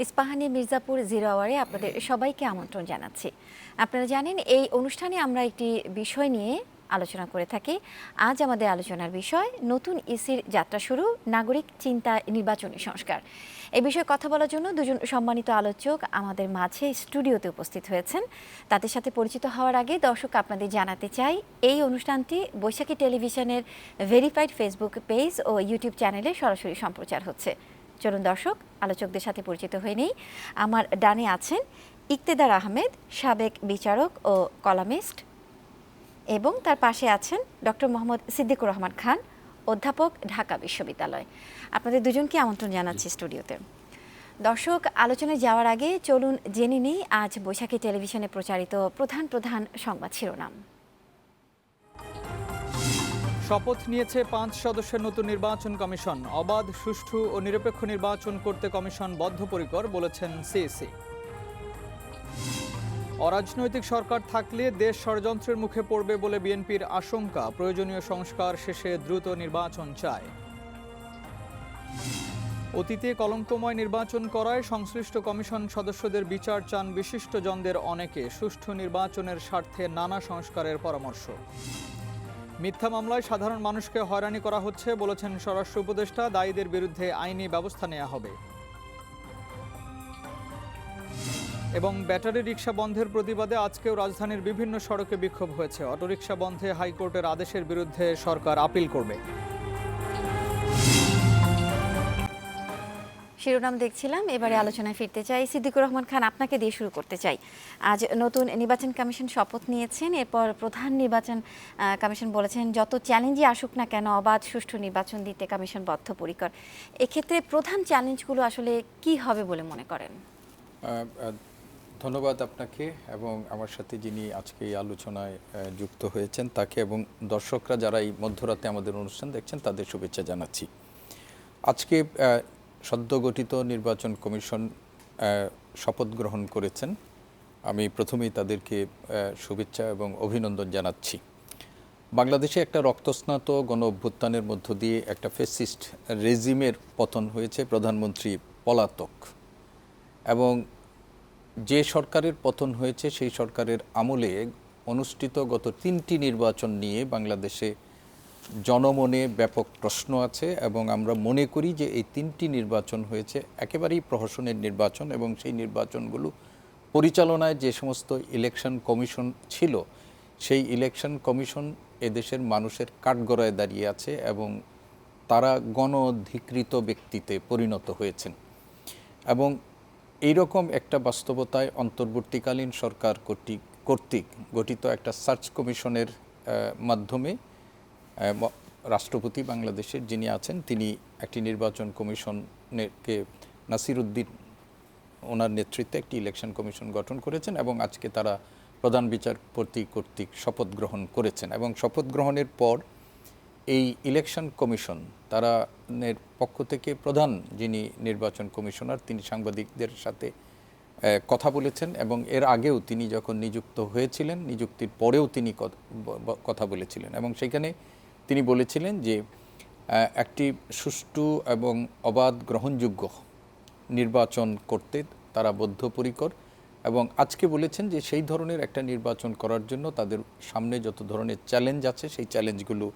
Ispahani Mirzapur zero আওয়ারে আপনাদের সবাইকে আমন্ত্রণ জানাচ্ছি। আপনারা জানেন এই অনুষ্ঠানে আমরা একটি বিষয় নিয়ে আলোচনা করে থাকি। আজ আমাদের আলোচনার বিষয় নতুন ইসির যাত্রা শুরু, নাগরিক চিন্তা, নির্বাচনী সংস্কার। এই বিষয়ে কথা বলার জন্য দুজন সম্মানিত আলোচক আমাদের মাঝে স্টুডিওতে উপস্থিত হয়েছেন। তাদের সাথে পরিচিত হওয়ার আগে দর্শক আপনাদের জানাতে চাই এই অনুষ্ঠানটি বৈশাখী টেলিভিশনের ভেরিফাইড ফেসবুক পেজ ও ইউটিউব চ্যানেলে সরাসরি সম্প্রচার হচ্ছে। চলুন দর্শক আলোচকদের সাথে পরিচিত হয়ে নেই। আমার ডানে আছেন ইকতেদার আহমেদ, সাবেক বিচারক ও কলামিস্ট, এবং তার পাশে আছেন ডক্টর মোহাম্মদ সিদ্দিকুর রহমান খান, অধ্যাপক, ঢাকা বিশ্ববিদ্যালয়। আপনাদের দুজনকে আমন্ত্রণ জানাচ্ছি স্টুডিওতে। দর্শক, আলোচনায় যাওয়ার আগে চলুন জেনে নিই আজ বৈশাখী টেলিভিশনে প্রচারিত প্রধান প্রধান সংবাদ শিরোনাম। শপথ নিয়েছে 5 সদস্যের নতুন নির্বাচন কমিশন। অবাধ, সুষ্ঠু ও নিরপেক্ষ নির্বাচন করতে কমিশন বদ্ধপরিকর, বলেছেন সিইসি। অরাজনৈতিক সরকার থাকলে দেশ ষড়যন্ত্রের মুখে পড়বে বলে বিএনপির আশঙ্কা। প্রয়োজনীয় সংস্কার শেষে দ্রুত নির্বাচন চায়। অতীতে কলঙ্কময় নির্বাচন করায় সংশ্লিষ্ট কমিশন সদস্যদের বিচার চান বিশিষ্টজনদের অনেকে। সুষ্ঠু নির্বাচনের স্বার্থে নানা সংস্কারের পরামর্শ। মিথ্যা মামলায় সাধারণ মানুষকে হয়রানি করা হচ্ছে, বলেছেন স্বরাষ্ট্র উপদেষ্টা। দায়ীদের বিরুদ্ধে আইনি ব্যবস্থা নেওয়া হবে। এবং ব্যাটারি রিকশা বন্ধের প্রতিবাদে আজকেও রাজধানীর বিভিন্ন সড়কে বিক্ষোভ হয়েছে। অটোরিকশা বন্ধে হাইকোর্টের আদেশের বিরুদ্ধে সরকার আপিল করবে। শিরোনাম দেখছিলাম, এবারে আলোচনায় ফিরতে চাই। সিদ্দিকুর রহমান খান, আপনাকে দিয়ে শুরু করতে চাই। আজ নতুন নির্বাচন কমিশন শপথ নিয়েছেন। এরপর প্রধান নির্বাচন কমিশন বলেছেন যত চ্যালেঞ্জই আসুক না কেন অবাধ সুষ্ঠু নির্বাচন দিতে কমিশন বদ্ধপরিকর। এক্ষেত্রে প্রধান চ্যালেঞ্জগুলো আসলে কি হবে বলে মনে করেন? ধন্যবাদ আপনাকে এবং আমার সাথে যিনি আজকে এই আলোচনায় যুক্ত হয়েছেন তাকে, এবং দর্শকরা যারা এই মধ্যরাতে আমাদের অনুষ্ঠান দেখছেন তাদের শুভেচ্ছা জানাচ্ছি। আজকে সদ্য গঠিত নির্বাচন কমিশন শপথ গ্রহণ করেছেন। আমি প্রথমেই তাদেরকে শুভেচ্ছা এবং অভিনন্দন জানাচ্ছি। বাংলাদেশে একটা রক্তস্নাত গণ অভ্যুত্থানের মধ্য দিয়ে একটা ফ্যাসিস্ট রেজিমের পতন হয়েছে। প্রধানমন্ত্রী পলাতক, এবং যে সরকারের পতন হয়েছে সেই সরকারের আমলে অনুষ্ঠিত গত 3টি নির্বাচন নিয়ে বাংলাদেশে জনমনে ব্যাপক প্রশ্ন আছে, এবং আমরা মনে করি যে এই 3টি নির্বাচন হয়েছে একেবারেই প্রহসনের নির্বাচন, এবং সেই নির্বাচনগুলো পরিচালনায় যে সমস্ত ইলেকশন কমিশন ছিল সেই ইলেকশন কমিশন এদেশের মানুষের কাঠগড়ায় দাঁড়িয়ে আছে এবং তারা গণধিকৃত ব্যক্তিতে পরিণত হয়েছেন। এবং এইরকম একটা বাস্তবতায় অন্তর্বর্তীকালীন সরকার কর্তৃক গঠিত একটা সার্চ কমিশনের মাধ্যমে রাষ্ট্রপতি বাংলাদেশের যিনি আছেন তিনি একটি নির্বাচন কমিশনকে নাসির উদ্দিন ওনার নেতৃত্বে একটি ইলেকশন কমিশন গঠন করেছেন, এবং আজকে তারা প্রধান বিচারপতি কর্তৃক শপথ গ্রহণ করেছেন। এবং শপথ গ্রহণের পর এই ইলেকশন কমিশন তারার পক্ষ থেকে প্রধান যিনি নির্বাচন কমিশনার তিনি সাংবাদিকদের সাথে কথা বলেছেন, এবং এর আগেও তিনি যখন নিযুক্ত হয়েছিলেন নিযুক্তির পরেও তিনি কথা বলেছিলেন, এবং সেখানে তিনি বলেছিলেন যে একটি সুষ্ঠু এবং অবাধ গ্রহণযোগ্য নির্বাচন করতে তারা বদ্ধপরিকর, এবং আজকে বলেছেন যে সেই ধরনের একটা নির্বাচন করার জন্য তাদের সামনে যত ধরনের চ্যালেঞ্জ আছে সেই চ্যালেঞ্জগুলো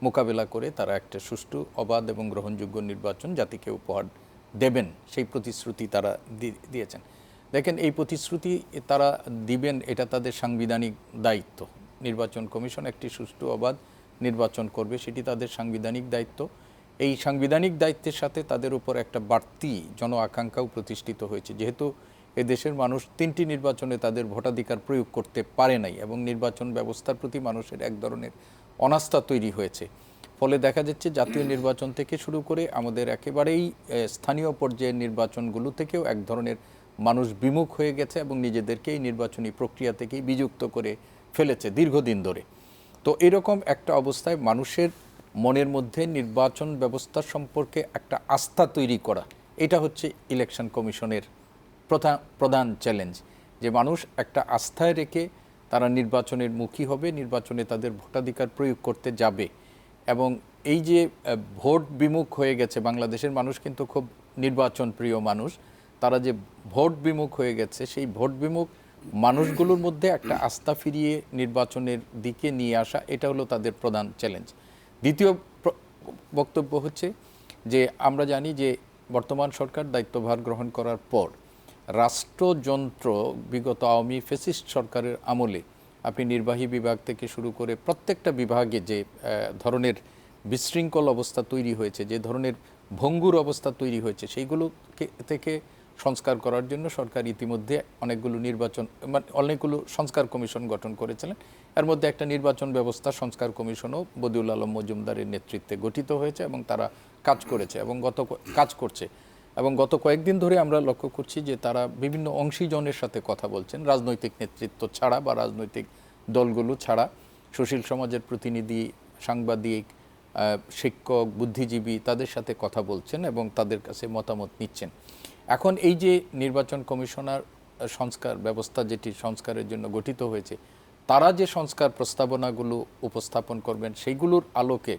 মোকাবেলা করে তারা একটা সুষ্ঠু, অবাধ এবং গ্রহণযোগ্য নির্বাচন জাতিকে উপহার দেবেন সেই প্রতিশ্রুতি তারা দিয়েছেন। দেখেন, এই প্রতিশ্রুতি তারা দিবেন এটা তাদের সাংবিধানিক দায়িত্ব। নির্বাচন কমিশন একটি সুষ্ঠু, অবাধ নির্বাচন করবে, সেটি তাদের সাংবিধানিক দায়িত্ব। এই সাংবিধানিক দায়িত্বের সাথে তাদের উপর একটা বাড়তি জন আকাঙ্ক্ষাও প্রতিষ্ঠিত হয়েছে, যেহেতু এদেশের মানুষ 3টি নির্বাচনে তাদের ভোটাধিকার প্রয়োগ করতে পারে নাই, এবং নির্বাচন ব্যবস্থার প্রতি মানুষের এক ধরনের অনাস্থা তৈরি হয়েছে। ফলে দেখা যাচ্ছে জাতীয় নির্বাচন থেকে শুরু করে আমাদের একেবারেই স্থানীয় পর্যায়ের নির্বাচনগুলো থেকেও এক ধরনের মানুষ বিমুখ হয়ে গেছে এবং নিজেদেরকে এই নির্বাচনী প্রক্রিয়া থেকেই বিযুক্ত করে ফেলেছে দীর্ঘদিন ধরে। তো এরকম একটা অবস্থায় মানুষের মনের মধ্যে নির্বাচন ব্যবস্থা সম্পর্কে একটা আস্থা তৈরি করা, এটা হচ্ছে ইলেকশন কমিশনের প্রধান চ্যালেঞ্জ, যে মানুষ একটা আস্থায় রেখে তারা নির্বাচনের মুখী হবে, নির্বাচনে তাদের ভোটাধিকার প্রয়োগ করতে যাবে। এবং এই যে ভোট বিমুখ হয়ে গেছে বাংলাদেশের মানুষ কিন্তু খুব নির্বাচন প্রিয় মানুষ, তারা যে ভোট বিমুখ হয়ে গেছে, সেই ভোট বিমুখ মানুষগুলোর মধ্যে একটা আস্থা ফিরিয়ে নির্বাচনের দিকে নিয়ে আসা, এটা হলো তাদের প্রধান চ্যালেঞ্জ। দ্বিতীয় বক্তব্য হচ্ছে যে আমরা জানি যে বর্তমান সরকার দায়িত্বভার গ্রহণ করার পর রাষ্ট্রযন্ত্র বিগত আওয়ামী ফ্যাসিস্ট সরকারের আমলে আপনি নির্বাহী বিভাগ থেকে শুরু করে প্রত্যেকটা বিভাগে যে ধরনের বিশৃঙ্খল অবস্থা তৈরি হয়েছে, যে ধরনের ভঙ্গুর অবস্থা তৈরি হয়েছে, সেইগুলো থেকে সংস্কার করার জন্য সরকার ইতিমধ্যে অনেকগুলো সংস্কার কমিশন গঠন করেছিলেন। এর মধ্যে একটা নির্বাচন ব্যবস্থা সংস্কার কমিশনও বদিউল আলম মজুমদারের নেতৃত্বে গঠিত হয়েছে এবং তারা কাজ করেছে এবং কাজ করছে। এবং গত কয়েকদিন ধরে আমরা লক্ষ্য করছি যে তারা বিভিন্ন অংশীজনের সাথে কথা বলছেন, রাজনৈতিক নেতৃত্ব ছাড়া বা রাজনৈতিক দলগুলো ছাড়া, সুশীল সমাজের প্রতিনিধি, সাংবাদিক, শিক্ষক, বুদ্ধিজীবী, তাদের সাথে কথা বলছেন এবং তাদের কাছে মতামত নিচ্ছেন। এখন এই যে নির্বাচন কমিশনার সংস্কার ব্যবস্থা যেটি সংস্কারের জন্য গঠিত হয়েছে, তারা যে সংস্কার প্রস্তাবনাগুলো উপস্থাপন করবেন, সেইগুলোর আলোকে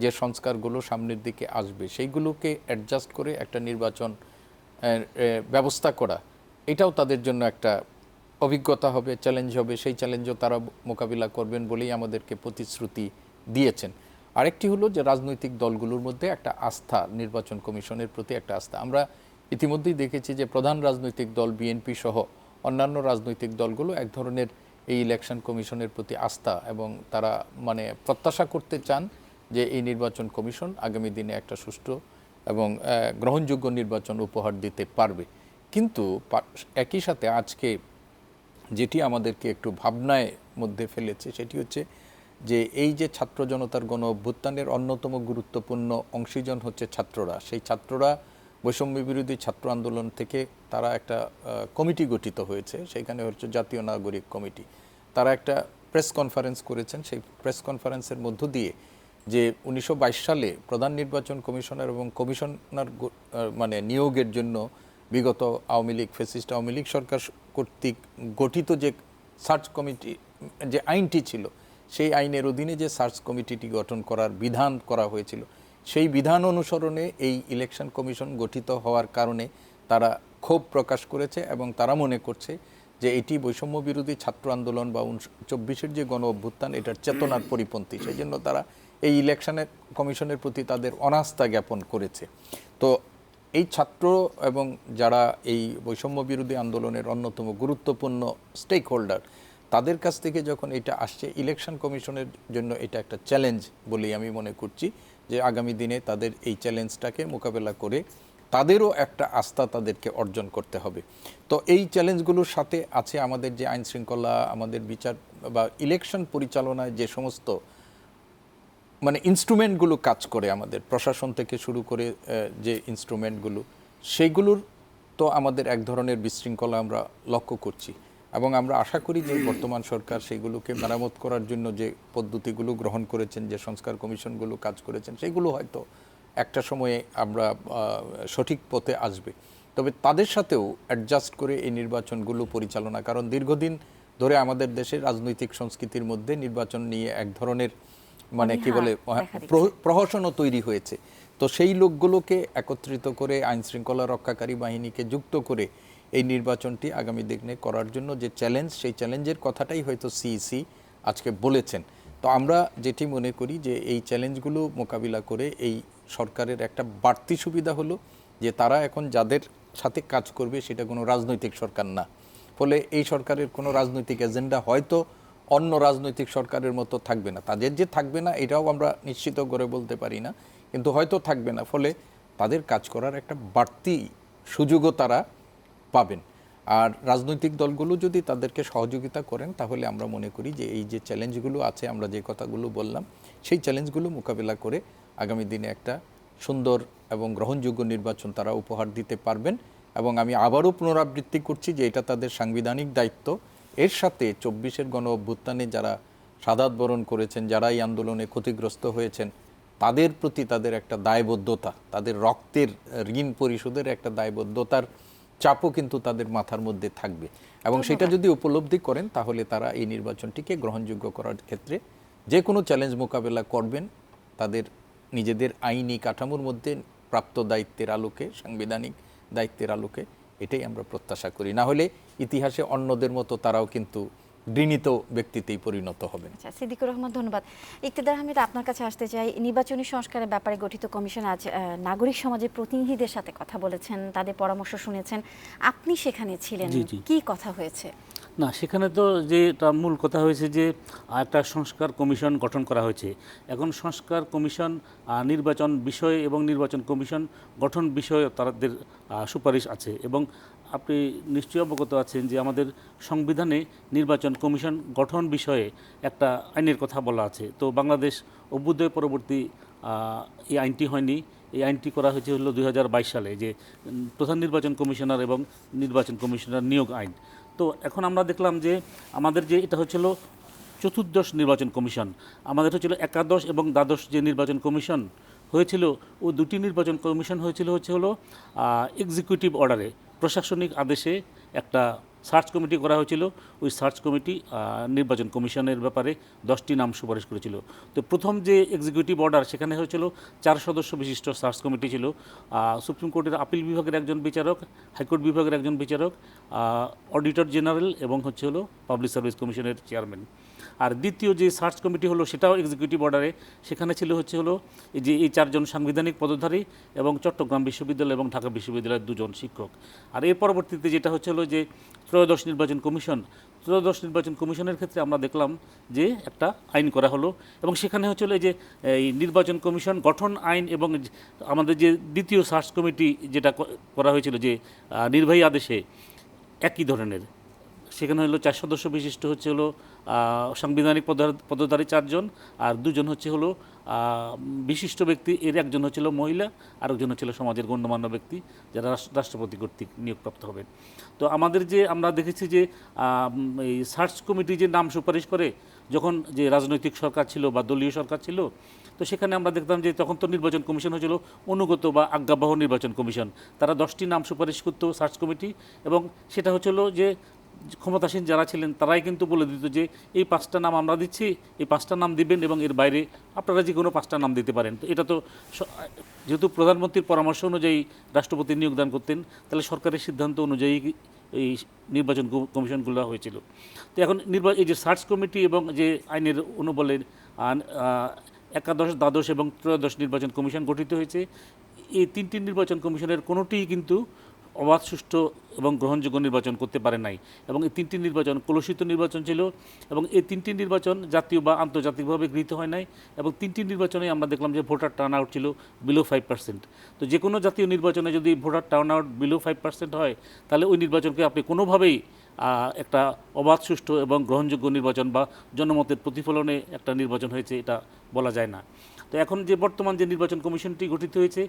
যে সংস্কারগুলো সামনের দিকে আসবে, সেইগুলোকে অ্যাডজাস্ট করে একটা নির্বাচন ব্যবস্থা করা, এটাও তাদের জন্য একটা অভিজ্ঞতা হবে, চ্যালেঞ্জ হবে। সেই চ্যালেঞ্জও তারা মোকাবিলা করবেন বলেই আমাদেরকে প্রতিশ্রুতি দিয়েছেন। আরেকটি হলো যে রাজনৈতিক দলগুলোর মধ্যে একটা আস্থা, নির্বাচন কমিশনের প্রতি একটা আস্থা। আমরা ইতিমধ্যেই দেখেছি যে প্রধান রাজনৈতিক দল বিএনপি সহ অন্যান্য রাজনৈতিক দলগুলো এক ধরনের এই ইলেকশন কমিশনের প্রতি আস্থা এবং তারা প্রত্যাশা করতে চান যে এই নির্বাচন কমিশন আগামী দিনে একটা সুষ্ঠু এবং গ্রহণযোগ্য নির্বাচন উপহার দিতে পারবে। কিন্তু একই সাথে আজকে যেটি আমাদেরকে একটু ভাবনায় মধ্যে ফেলেছে সেটি হচ্ছে যে এই যে ছাত্র জনতার গণ অভ্যুত্থানের অন্যতম গুরুত্বপূর্ণ অংশীজন হচ্ছে ছাত্ররা। সেই ছাত্ররা বৈষম্য বিরোধী ছাত্র আন্দোলন থেকে তারা একটা কমিটি গঠিত হয়েছে, সেখানে হচ্ছে জাতীয় নাগরিক কমিটি। তারা একটা প্রেস কনফারেন্স করেছেন। সেই প্রেস কনফারেন্সের মধ্য দিয়ে যে 1922 সালে প্রধান নির্বাচন কমিশনার এবং কমিশনার নিয়োগের জন্য বিগত আওয়ামী লীগ, ফ্যাসিস্ট আওয়ামী লীগ সরকার কর্তৃক গঠিত যে সার্চ কমিটি, যে আইনটি ছিল, সেই আইনের অধীনে যে সার্চ কমিটিটি গঠন করার বিধান করা হয়েছিল, সেই বিধান অনুসরণে এই ইলেকশন কমিশন গঠিত হওয়ার কারণে তারা ক্ষোভ প্রকাশ করেছে এবং তারা মনে করছে যে এটি বৈষম্য বিরোধী ছাত্র আন্দোলন বা 24-এর যে গণ অভ্যুত্থান, এটার চেতনার পরিপন্থী। সেই জন্য তারা এই ইলেকশনের কমিশনের প্রতি তাদের অনাস্থা জ্ঞাপন করেছে। তো এই ছাত্র এবং যারা এই বৈষম্য বিরোধী আন্দোলনের অন্যতম গুরুত্বপূর্ণ স্টেক হোল্ডার, তাদের কাছ থেকে যখন এটা আসছে, ইলেকশন কমিশনের জন্য এটা একটা চ্যালেঞ্জ বলেই আমি মনে করছি যে আগামী দিনে তাদের এই চ্যালেঞ্জটাকে মোকাবেলা করে তাদেরও একটা আস্থা তাদেরকে অর্জন করতে হবে। তো এই চ্যালেঞ্জগুলোর সাথে আছে আমাদের যে আইন শৃঙ্খলা, আমাদের বিচার বা ইলেকশন পরিচালনায় যে সমস্ত ইনস্ট্রুমেন্টগুলো কাজ করে, আমাদের প্রশাসন থেকে শুরু করে যে ইনস্ট্রুমেন্টগুলো, সেইগুলোর তো আমাদের এক ধরনের বিশৃঙ্খলা আমরা লক্ষ্য করছি এবং আমরা আশা করি যে বর্তমান সরকার সেইগুলোকে মেরামত করার জন্য যে পদ্ধতিগুলো গ্রহণ করেছেন, যে সংস্কার কমিশনগুলো কাজ করেছেন, সেগুলো হয়তো একটা সময়ে আমরা সঠিক পথে আসবে। তবে তাদের সাথেও অ্যাডজাস্ট করে এই নির্বাচনগুলো পরিচালনা, কারণ দীর্ঘদিন ধরে আমাদের দেশের রাজনৈতিক সংস্কৃতির মধ্যে নির্বাচন নিয়ে এক ধরনের প্রহসনও তৈরি হয়েছে। তো সেই লোকগুলোকে একত্রিত করে আইন শৃঙ্খলা রক্ষাকারী বাহিনীকে যুক্ত করে এই নির্বাচনটি আগামী দিনে করার জন্য যে চ্যালেঞ্জ, সেই চ্যালেঞ্জের কথাটাই হয়তো সিইসি আজকে বলেছেন। তো আমরা যেটি মনে করি যে এই চ্যালেঞ্জগুলো মোকাবিলা করে এই সরকারের একটা বাড়তি সুবিধা হলো যে তারা এখন যাদের সাথে কাজ করবে সেটা কোনো রাজনৈতিক সরকার না। ফলে এই সরকারের কোনো রাজনৈতিক এজেন্ডা হয়তো অন্য রাজনৈতিক সরকারের মতো থাকবে না। তাদের যে থাকবে না এটাও আমরা নিশ্চিত করে বলতে পারি না, কিন্তু হয়তো থাকবে না। ফলে তাদের কাজ করার একটা বাড়তি সুযোগও তারা পাবেন। আর রাজনৈতিক দলগুলো যদি তাদেরকে সহযোগিতা করেন, তাহলে আমরা মনে করি যে এই যে চ্যালেঞ্জগুলো আছে, আমরা যে কথাগুলো বললাম, সেই চ্যালেঞ্জগুলো মোকাবিলা করে আগামী দিনে একটা সুন্দর এবং গ্রহণযোগ্য নির্বাচন তারা উপহার দিতে পারবেন। এবং আমি আবারও পুনরাবৃত্তি করছি যে এটা তাদের সাংবিধানিক দায়িত্ব। এর সাথে 24-এর গণ অভ্যুত্থানে যারা শাহাদাত বরণ করেছেন, যারা এই আন্দোলনে ক্ষতিগ্রস্ত হয়েছেন, তাদের প্রতি তাদের একটা দায়বদ্ধতা, তাদের রক্তের ঋণ পরিশোধের একটা দায়বদ্ধতার চাপও কিন্তু তাদের মাথার মধ্যে থাকবে। এবং সেটা যদি উপলব্ধি করেন, তাহলে তারা এই নির্বাচনটিকে গ্রহণযোগ্য করার ক্ষেত্রে যে কোনো চ্যালেঞ্জ মোকাবেলা করবেন তাদের নিজেদের আইনি কাঠামোর মধ্যে প্রাপ্ত দায়িত্বের আলোকে, সাংবিধানিক দায়িত্বের আলোকে, এটাই আমরা প্রত্যাশা করি। না হলে ইতিহাসে অন্যদের মতো তারাও কিন্তু ঘৃণিত ব্যক্তিতেই পরিণত হবেন। আচ্ছা, সিদ্দিকুর রহমান, ধন্যবাদ। ইকতেদার আহমেদ, আপনার কাছে আসতে চাই। নির্বাচনী সংস্কারের ব্যাপারে গঠিত কমিশন আজ নাগরিক সমাজের প্রতিনিধিদের সাথে কথা বলেছেন, তাদের পরামর্শ শুনেছেন। আপনি সেখানে ছিলেন, কি কথা হয়েছে? না, সেখানে তো যেটা মূল কথা হয়েছে যে একটা সংস্কার কমিশন গঠন করা হয়েছে। এখন সংস্কার কমিশন নির্বাচন বিষয়ে এবং নির্বাচন কমিশন গঠন বিষয়ে তাদের সুপারিশ আছে, এবং আপনি নিশ্চয়ই অবগত আছেন যে আমাদের সংবিধানে নির্বাচন কমিশন গঠন বিষয়ে একটা আইনের কথা বলা আছে। তো বাংলাদেশ অভ্যুদয় পরবর্তী এই আইনটি হয়নি। এই আইনটি করা হয়েছে হলো 2022 সালে, যে প্রধান নির্বাচন কমিশনার এবং নির্বাচন কমিশনার নিয়োগ আইন। তো এখন আমরা দেখলাম যে আমাদের যে এটা হচ্ছিল চতুর্দশ নির্বাচন কমিশন, আমাদের হচ্ছিল একাদশ এবং দ্বাদশ যে নির্বাচন কমিশন হয়েছিল, ও দুটি নির্বাচন কমিশন হয়েছিল হলো এক্সিকিউটিভ অর্ডারে, প্রশাসনিক আদেশে একটা সার্চ কমিটি করা হয়েছিল। ওই সার্চ কমিটি নির্বাচন কমিশনের ব্যাপারে 10টি নাম সুপারিশ করেছিল। তো প্রথম যে এক্সিকিউটিভ অর্ডার, সেখানে হয়েছিল 4 সদস্য বিশিষ্ট সার্চ কমিটি ছিল। সুপ্রিম কোর্টের আপিল বিভাগের একজন বিচারক, হাইকোর্ট বিভাগের একজন বিচারক, অডিটর জেনারেল এবং হলো পাবলিক সার্ভিস কমিশনের চেয়ারম্যান। আর দ্বিতীয় যে সার্চ কমিটি হলো, সেটাও এক্সিকিউটিভ অর্ডারে, সেখানে ছিল হলো এই 4 জন সাংবিধানিক পদধারী এবং চট্টগ্রাম বিশ্ববিদ্যালয় এবং ঢাকা বিশ্ববিদ্যালয়ের 2 জন শিক্ষক। আর এর পরবর্তীতে যেটা হলো যে ত্রয়োদশ নির্বাচন কমিশন, ত্রয়োদশ নির্বাচন কমিশনের ক্ষেত্রে আমরা দেখলাম যে একটা আইন করা হলো, এবং সেখানে হলো যে এই নির্বাচন কমিশন গঠন আইন এবং আমাদের যে দ্বিতীয় সার্চ কমিটি যেটা করা হয়েছিল যে নির্বাহী আদেশে একই ধরনের, সেখানে হলো 4 সদস্য বিশিষ্ট হলো সাংবিধানিক পদধারী 4 জন, আর 2 জন হলো বিশিষ্ট ব্যক্তি। এর একজন হচ্ছিল মহিলা, আরেকজন হচ্ছিল সমাজের গণ্যমান্য ব্যক্তি, যারা রাষ্ট্রপতি কর্তৃক নিয়োগপ্রাপ্ত হবেন। তো আমাদের যে আমরা দেখেছি যে এই সার্চ কমিটি যে নাম সুপারিশ করে, যখন যে রাজনৈতিক সরকার ছিল বা দলীয় সরকার ছিল, তো সেখানে আমরা দেখতাম যে তখন তো নির্বাচন কমিশন হয়েছিল অনুগত বা আজ্ঞাবহ নির্বাচন কমিশন। তারা 10টি নাম সুপারিশ করতো সার্চ কমিটি, এবং সেটা হচ্ছিল যে ক্ষমতাসীন যারা ছিলেন তারাই কিন্তু বলে দিত যে এই 5টা নাম আমরা দিচ্ছি, এই 5টা নাম দিবেন, এবং এর বাইরে আপনারা যে কোনো 5টা নাম দিতে পারেন। তো এটা তো যেহেতু প্রধানমন্ত্রীর পরামর্শ অনুযায়ী রাষ্ট্রপতি নিয়োগদান করতেন, তাহলে সরকারের সিদ্ধান্ত অনুযায়ী এই নির্বাচন কমিশনগুলো হয়েছিল। তো এখন এই যে সার্চ কমিটি এবং যে আইনের অনুবলে একাদশ, দ্বাদশ এবং ত্রয়োদশ নির্বাচন কমিশন গঠিত হয়েছে, এই 3টি নির্বাচন কমিশনের কোনোটিই কিন্তু অবাধ, সুষ্ঠু এবং গ্রহণযোগ্য নির্বাচন করতে পারে নাই, এবং এই 3টি নির্বাচন কলুষিত নির্বাচন ছিল, এবং এই 3টি নির্বাচন জাতীয় বা আন্তর্জাতিকভাবে গৃহীত হয় নাই, এবং 3টি নির্বাচনে আমরা দেখলাম যে ভোটার টার্ন আউট ছিল বিলো 5%। তো যে কোনো জাতীয় নির্বাচনে যদি ভোটার টার্ন আউট বিলো 5% হয়, তাহলে ওই নির্বাচনকে আপনি কোনোভাবেই একটা অবাধ, সুষ্ঠু এবং গ্রহণযোগ্য নির্বাচন বা জনমতের প্রতিফলনে একটা নির্বাচন হয়েছে এটা বলা যায় না। তো এখন যে বর্তমান যে নির্বাচন কমিশনটি গঠিত হয়েছে,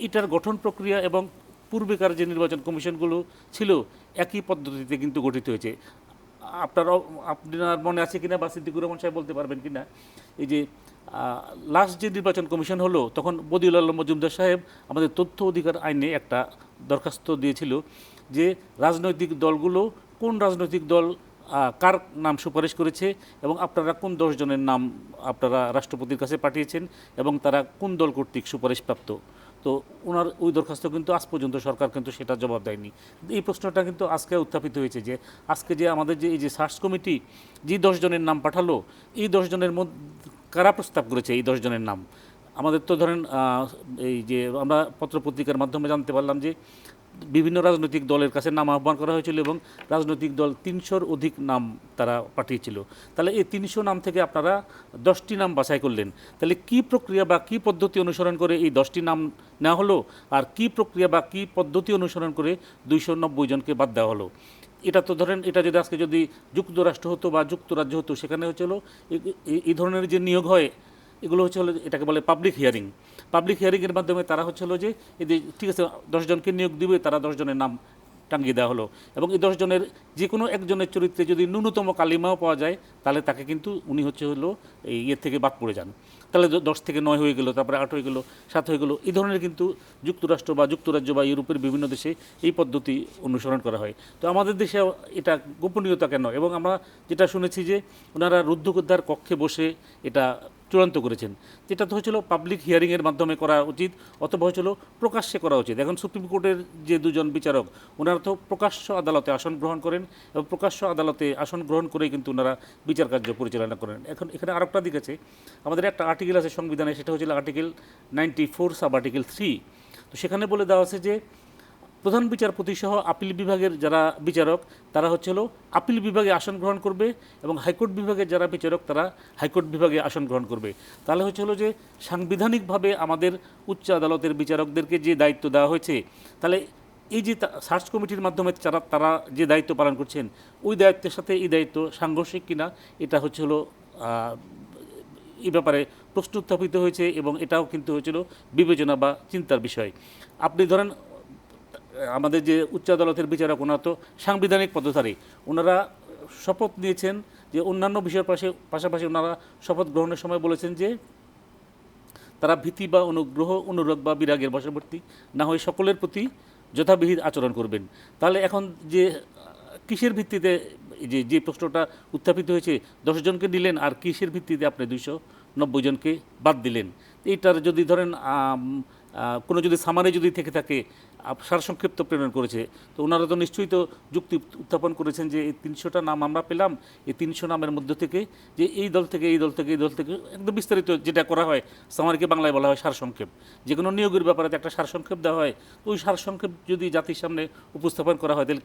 এটার গঠন প্রক্রিয়া এবং পূর্বেকার যে নির্বাচন কমিশনগুলো ছিল একই পদ্ধতিতে কিন্তু গঠিত হয়েছে। আপনার মনে আছে কিনা বা সিদ্দিকুর রহমান সাহেব বলতে পারবেন কিনা, এই যে লাস্ট যে নির্বাচন কমিশন হলো, তখন বদিউল আলম মজুমদার সাহেব আমাদের তথ্য অধিকার আইনে একটা দরখাস্ত দিয়েছিল যে রাজনৈতিক দলগুলো কোন রাজনৈতিক দল কার নাম সুপারিশ করেছে, এবং আপনারা কোন 10 জনের নাম আপনারা রাষ্ট্রপতির কাছে পাঠিয়েছেন, এবং তারা কোন দল কর্তৃক সুপারিশপ্রাপ্ত। তো ওনার ওই দরখাস্ত কিন্তু আজ পর্যন্ত সরকার কিন্তু সেটা জবাব দেয়নি। এই প্রশ্নটা কিন্তু আজকে উত্থাপিত হয়েছে যে আজকে যে আমাদের যে এই যে সার্চ কমিটি যে 10 জনের নাম পাঠালো, এই 10 জনের মধ্যে কারা প্রস্তাব করেছে এই 10 জনের নাম? আমাদের তো ধরেন এই যে আমরা পত্রপত্রিকার মাধ্যমে জানতে পারলাম যে বিভিন্ন রাজনৈতিক দলের কাছে নাম আহ্বান করা হয়েছিল, এবং রাজনৈতিক দল 300-র অধিক নাম তারা পাঠিয়েছিল। তাহলে এই 300 নাম থেকে আপনারা 10টি নাম বাছাই করলেন, তাহলে কি প্রক্রিয়া বা কি পদ্ধতি অনুসরণ করে এই 10টি নাম নেওয়া হলো, আর কি প্রক্রিয়া বা কি পদ্ধতি অনুসরণ করে 290 জনকে বাদ দেওয়া হলো? এটা তো ধরেন এটা যদি আজকে যদি যুক্তরাষ্ট্র হতো বা যুক্তরাজ্য হতো, সেখানে হলো এই ধরনের যে নিয়োগ হয়, এগুলো হলো এটাকে বলে পাবলিক হিয়ারিং। পাবলিক হিয়ারিংয়ের মাধ্যমে তারা হলো যে এই যে ঠিক আছে 10 জনকে নিয়োগ দিবে, তারা 10 জনের নাম টাঙ্গিয়ে দেওয়া হলো, এবং এই 10 জনের যে কোনো একজনের চরিত্রে যদি ন্যূনতম কালিমাও পাওয়া যায়, তাহলে তাকে কিন্তু উনি হলো এই ইয়ের থেকে বাদ পড়ে যান। তাহলে 10 থেকে 9 হয়ে গেল, তারপরে 8 হয়ে গেল, 7 হয়ে গেল। এই ধরনের কিন্তু যুক্তরাষ্ট্র বা যুক্তরাজ্য বা ইউরোপের বিভিন্ন দেশে এই পদ্ধতি অনুসরণ করা হয়। তো আমাদের দেশে এটা গোপনীয়তা কেন? এবং আমরা যেটা শুনেছি যে ওনারা রুদ্ধকোদ্ধার কক্ষে বসে এটা চূড়ান্ত করেছেন। যেটা তো হচ্ছিল পাবলিক হিয়ারিংয়ের মাধ্যমে করা উচিত, অথবা হচ্ছিল প্রকাশ্যে করা উচিত। এখন সুপ্রিম কোর্টের যে দুজন বিচারক, ওনারা তো প্রকাশ্য আদালতে আসন গ্রহণ করেন, এবং প্রকাশ্য আদালতে আসন গ্রহণ করেই কিন্তু ওনারা বিচার কার্য পরিচালনা করেন। এখন এখানে আরেকটা দিক আছে, আমাদের একটা আর্টিকেল আছে সংবিধানে, সেটা হচ্ছিল আর্টিকেল 94 সাব আর্টিকেল 3। তো সেখানে বলে দেওয়া আছে যে প্রধান বিচারপতি সহ আপিল বিভাগের যারা বিচারক, তারা হচ্ছিল আপিল বিভাগে আসন গ্রহণ করবে, এবং হাইকোর্ট বিভাগের যারা বিচারক, তারা হাইকোর্ট বিভাগে আসন গ্রহণ করবে। তাহলে হচ্ছিল যে সাংবিধানিকভাবে আমাদের উচ্চ আদালতের বিচারকদেরকে যে দায়িত্ব দেওয়া হয়েছে, তাহলে এই যে সার্চ কমিটির মাধ্যমে তারা যে দায়িত্ব পালন করছেন, ওই দায়িত্বের সাথে এই দায়িত্ব সাংঘর্ষিক কিনা, এটা হচ্ছিল এই ব্যাপারে প্রশ্ন উত্থাপিত হয়েছে, এবং এটাও কিন্তু হয়েছিল বিবেচনা বা চিন্তার বিষয়। আপনি ধরেন আমাদের যে উচ্চ আদালতের বিচারক, ওনারা তো সাংবিধানিক পদধারী, ওনারা শপথ নিয়েছেন যে অন্যান্য বিষয়ের পাশাপাশি ওনারা শপথ গ্রহণের সময় বলেছেন যে তারা ভীতি বা অনুগ্রহ, অনুরাগ বা বিরাগের বশবর্তী না হয়ে সকলের প্রতি যথাবিহিত আচরণ করবেন। তাহলে এখন যে কিসের ভিত্তিতে যে প্রশ্নটা উত্থাপিত হয়েছে, 10 জনকে নিলেন, আর কিসের ভিত্তিতে আপনি 290 জনকে বাদ দিলেন? এইটার যদি ধরেন কোনো যদি সামারে যদি থেকে থাকে, সারসংক্ষিপ্ত প্রেরণ করেছে, তো ওনারা তো নিশ্চয়ই তো যুক্তি উত্থাপন করেছেন যে এই 300টা নাম আমরা পেলাম, এই 300 নামের মধ্য থেকে যে এই দল থেকে এই দল থেকে এই দল থেকে একদম বিস্তারিত যেটা করা হয়, সামারকে বাংলায় বলা হয় সারসংক্ষেপ। যে কোনো নিয়োগের ব্যাপারে একটা সারসংক্ষেপ দেওয়া হয়, তো ওই সারসংক্ষেপ যদি জাতির সামনে উপস্থাপন করা হয়, তাহলে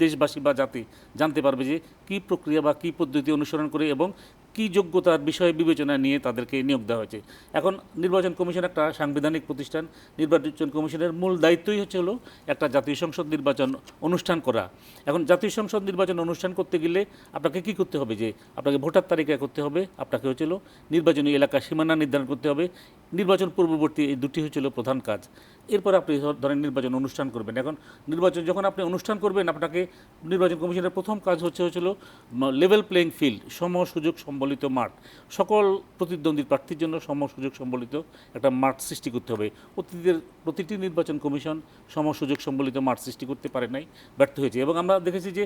দেশবাসী বা জাতি জানতে পারবে যে কী প্রক্রিয়া বা কী পদ্ধতি অনুসরণ করে এবং কী যোগ্যতার বিষয়ে বিবেচনা নিয়ে তাদেরকে নিয়োগ দেওয়া হয়েছে। এখন নির্বাচন কমিশন একটা সাংবিধানিক প্রতিষ্ঠান। নির্বাচন কমিশনের মূল দায়িত্বই হলো একটা জাতীয় সংসদ নির্বাচন অনুষ্ঠান করা। এখন জাতীয় সংসদ নির্বাচন অনুষ্ঠান করতে গেলে আপনাকে কি করতে হবে, যে আপনাকে ভোটার তালিকা করতে হবে, আপনাকে নির্বাচনী এলাকা সীমানা নির্ধারণ করতে হবে। নির্বাচন পূর্ববর্তী এই দুটি প্রধান কাজ। এরপর আপনি ধরেন নির্বাচন অনুষ্ঠান করবেন। এখন নির্বাচন যখন আপনি অনুষ্ঠান করবেন, আপনাকে নির্বাচন কমিশনের প্রথম কাজ হচ্ছিল লেভেল প্লেইং ফিল্ড, সম সুযোগ সম্বলিত মাঠ। সকল প্রতিদ্বন্দ্বী প্রার্থীর জন্য সম সুযোগ সম্বলিত একটা মাঠ সৃষ্টি করতে হবে। অতীতের প্রতিটি নির্বাচন কমিশন সম সুযোগ সম্বলিত মাঠ সৃষ্টি করতে পারে নাই, ব্যর্থ হয়েছে। এবং আমরা দেখেছি যে